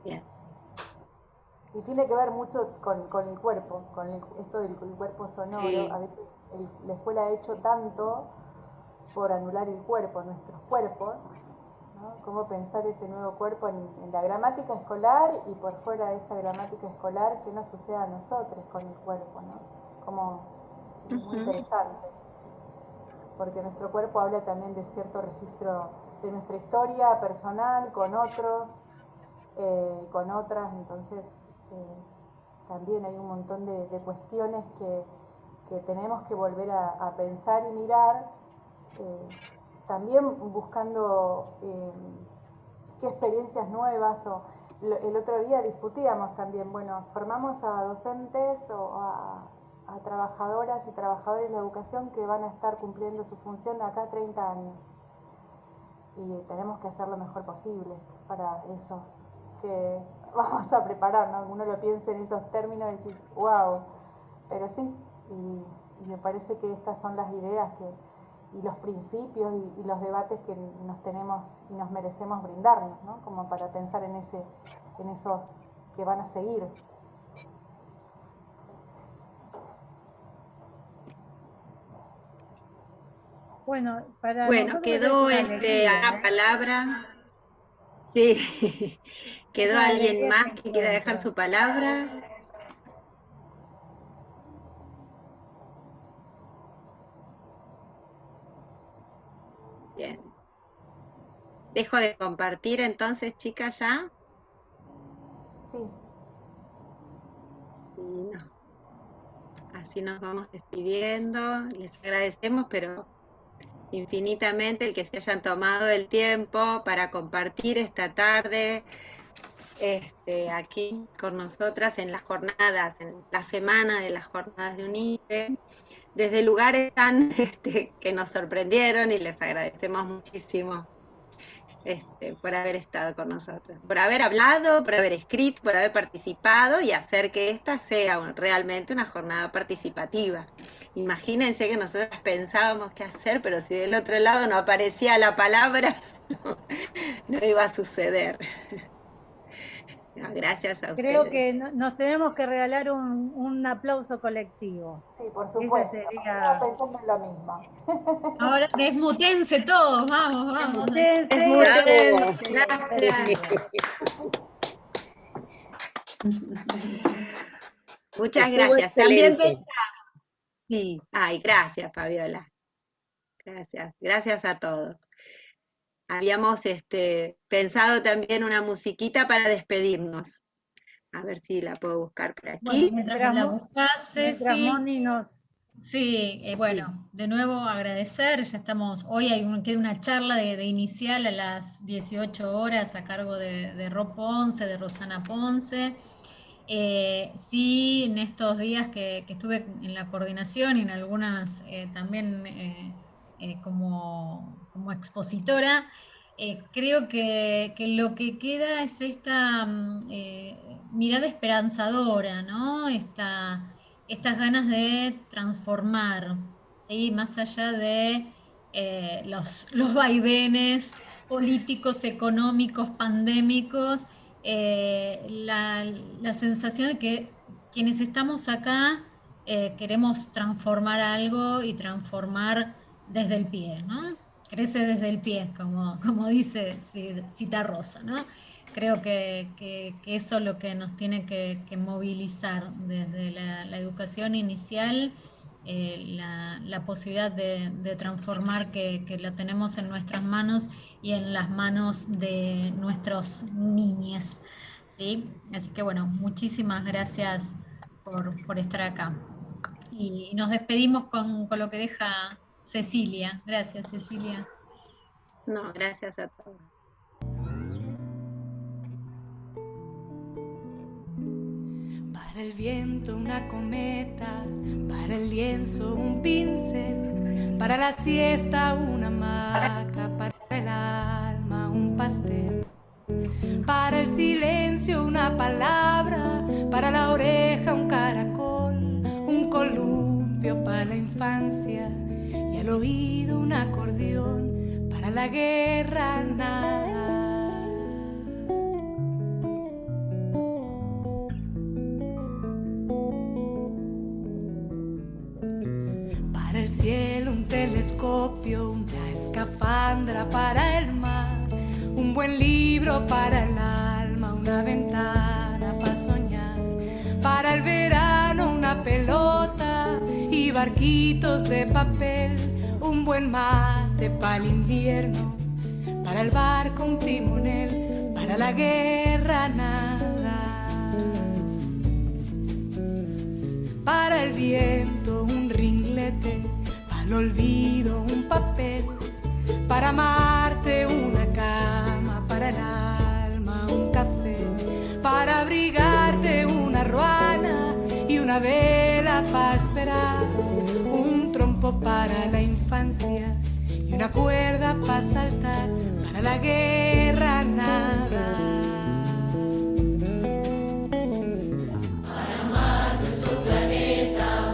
Bien. Y tiene que ver mucho con el cuerpo, esto del cuerpo sonoro. Sí. A veces la escuela ha hecho tanto por anular el cuerpo, nuestros cuerpos, ¿no? Cómo pensar ese nuevo cuerpo en la gramática escolar y por fuera de esa gramática escolar, qué nos sucede a nosotros con el cuerpo, ¿no? Como muy interesante, porque nuestro cuerpo habla también de cierto registro de nuestra historia personal, con otros, con otras, entonces también hay un montón de cuestiones que tenemos que volver a pensar y mirar, también buscando qué experiencias nuevas. El otro día discutíamos también, bueno, formamos a docentes o a trabajadoras y trabajadores de la educación que van a estar cumpliendo su función de acá a 30 años. Y tenemos que hacer lo mejor posible para esos que vamos a preparar, ¿no? Uno lo piensa en esos términos y decís, wow, pero sí, y me parece que estas son las ideas y los principios y los debates que nos tenemos y nos merecemos brindarnos, ¿no? Como para pensar en esos que van a seguir. Bueno, para Bueno, nosotros quedó es una alegría, a palabra. Sí, Es ¿quedó una alguien alegría más este que quiera dejar encuentro. su palabra? Bien. Dejo de compartir entonces, chicas, ya. Sí. Y así nos vamos despidiendo. Les agradecemos, pero infinitamente el que se hayan tomado el tiempo para compartir esta tarde aquí con nosotras en las jornadas, en la semana de las jornadas de UNIPE, desde lugares tan que nos sorprendieron, y les agradecemos muchísimo por haber estado con nosotros, por haber hablado, por haber escrito, por haber participado y hacer que esta sea realmente una jornada participativa. Imagínense que nosotros pensábamos qué hacer, pero si del otro lado no aparecía la palabra, no iba a suceder. No, gracias a Creo ustedes. que nos tenemos que regalar un aplauso colectivo. Sí, por supuesto. Estaba pensando en lo mismo. Ahora desmutense todos, vamos, vamos. Desmutense. Gracias. Muchas gracias. También pensamos. Sí, ay, gracias, Fabiola. Gracias a todos. Habíamos pensado también una musiquita para despedirnos. A ver si la puedo buscar por aquí. Bueno, mientras la buscas, mientras Moni nos... Sí, bueno, de nuevo agradecer, ya estamos, hoy queda una charla de inicial a las 18 horas a cargo de Ro Ponce, de Rosana Ponce. Sí, en estos días que estuve en la coordinación y en algunas también como expositora, creo que lo que queda es esta mirada esperanzadora, ¿no? Estas ganas de transformar, ¿sí? Más allá de los vaivenes políticos, económicos, pandémicos, la sensación de que quienes estamos acá queremos transformar algo y transformar desde el pie, ¿no? Crece desde el pie, como dice Cita Rosa, ¿no? Creo que eso es lo que nos tiene que movilizar desde la educación inicial, la posibilidad de transformar que la tenemos en nuestras manos y en las manos de nuestros niñes, ¿sí? Así que bueno, muchísimas gracias por estar acá. Y nos despedimos con lo que deja Cecilia. Gracias, Cecilia. No, gracias a todos. Para el viento una cometa, para el lienzo un pincel, para la siesta una hamaca, para el alma un pastel, para el silencio una palabra, para la oreja un caracol, un columpio para la infancia y al oído un acordeón, para la guerra nada. Para el cielo un telescopio, una escafandra para el mar, un buen libro para el alma, una ventana para soñar, para el verano una pelota y barquitos de papel, un buen mate para el invierno, para el barco un timonel, para la guerra nada, para el viento un ringlete, para el olvido un papel, para amarte una cama, para el alma un café, para abrigarte una ruana y una vela para esperar, un trompo para la infancia y una cuerda para saltar, para la guerra nada. Para amar nuestro planeta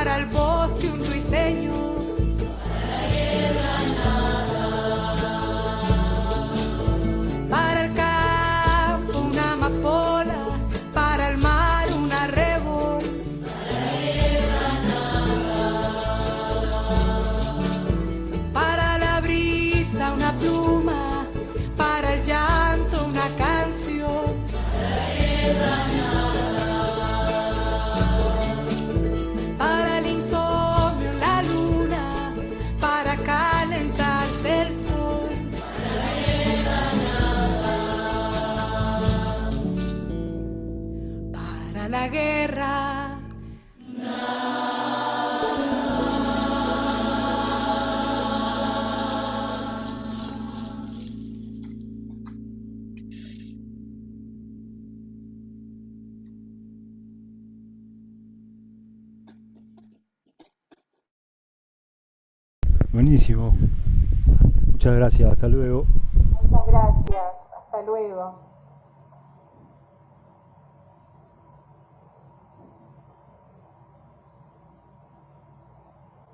para el bosque un ruiseño, para el campo una amapola, para el mar un arrebo, para la brisa una pluma, para el llanto una canción, para el insomnio la luna, para calentarse el sol, para la guerra. Buenísimo. Muchas gracias. Hasta luego. Muchas gracias. Hasta luego.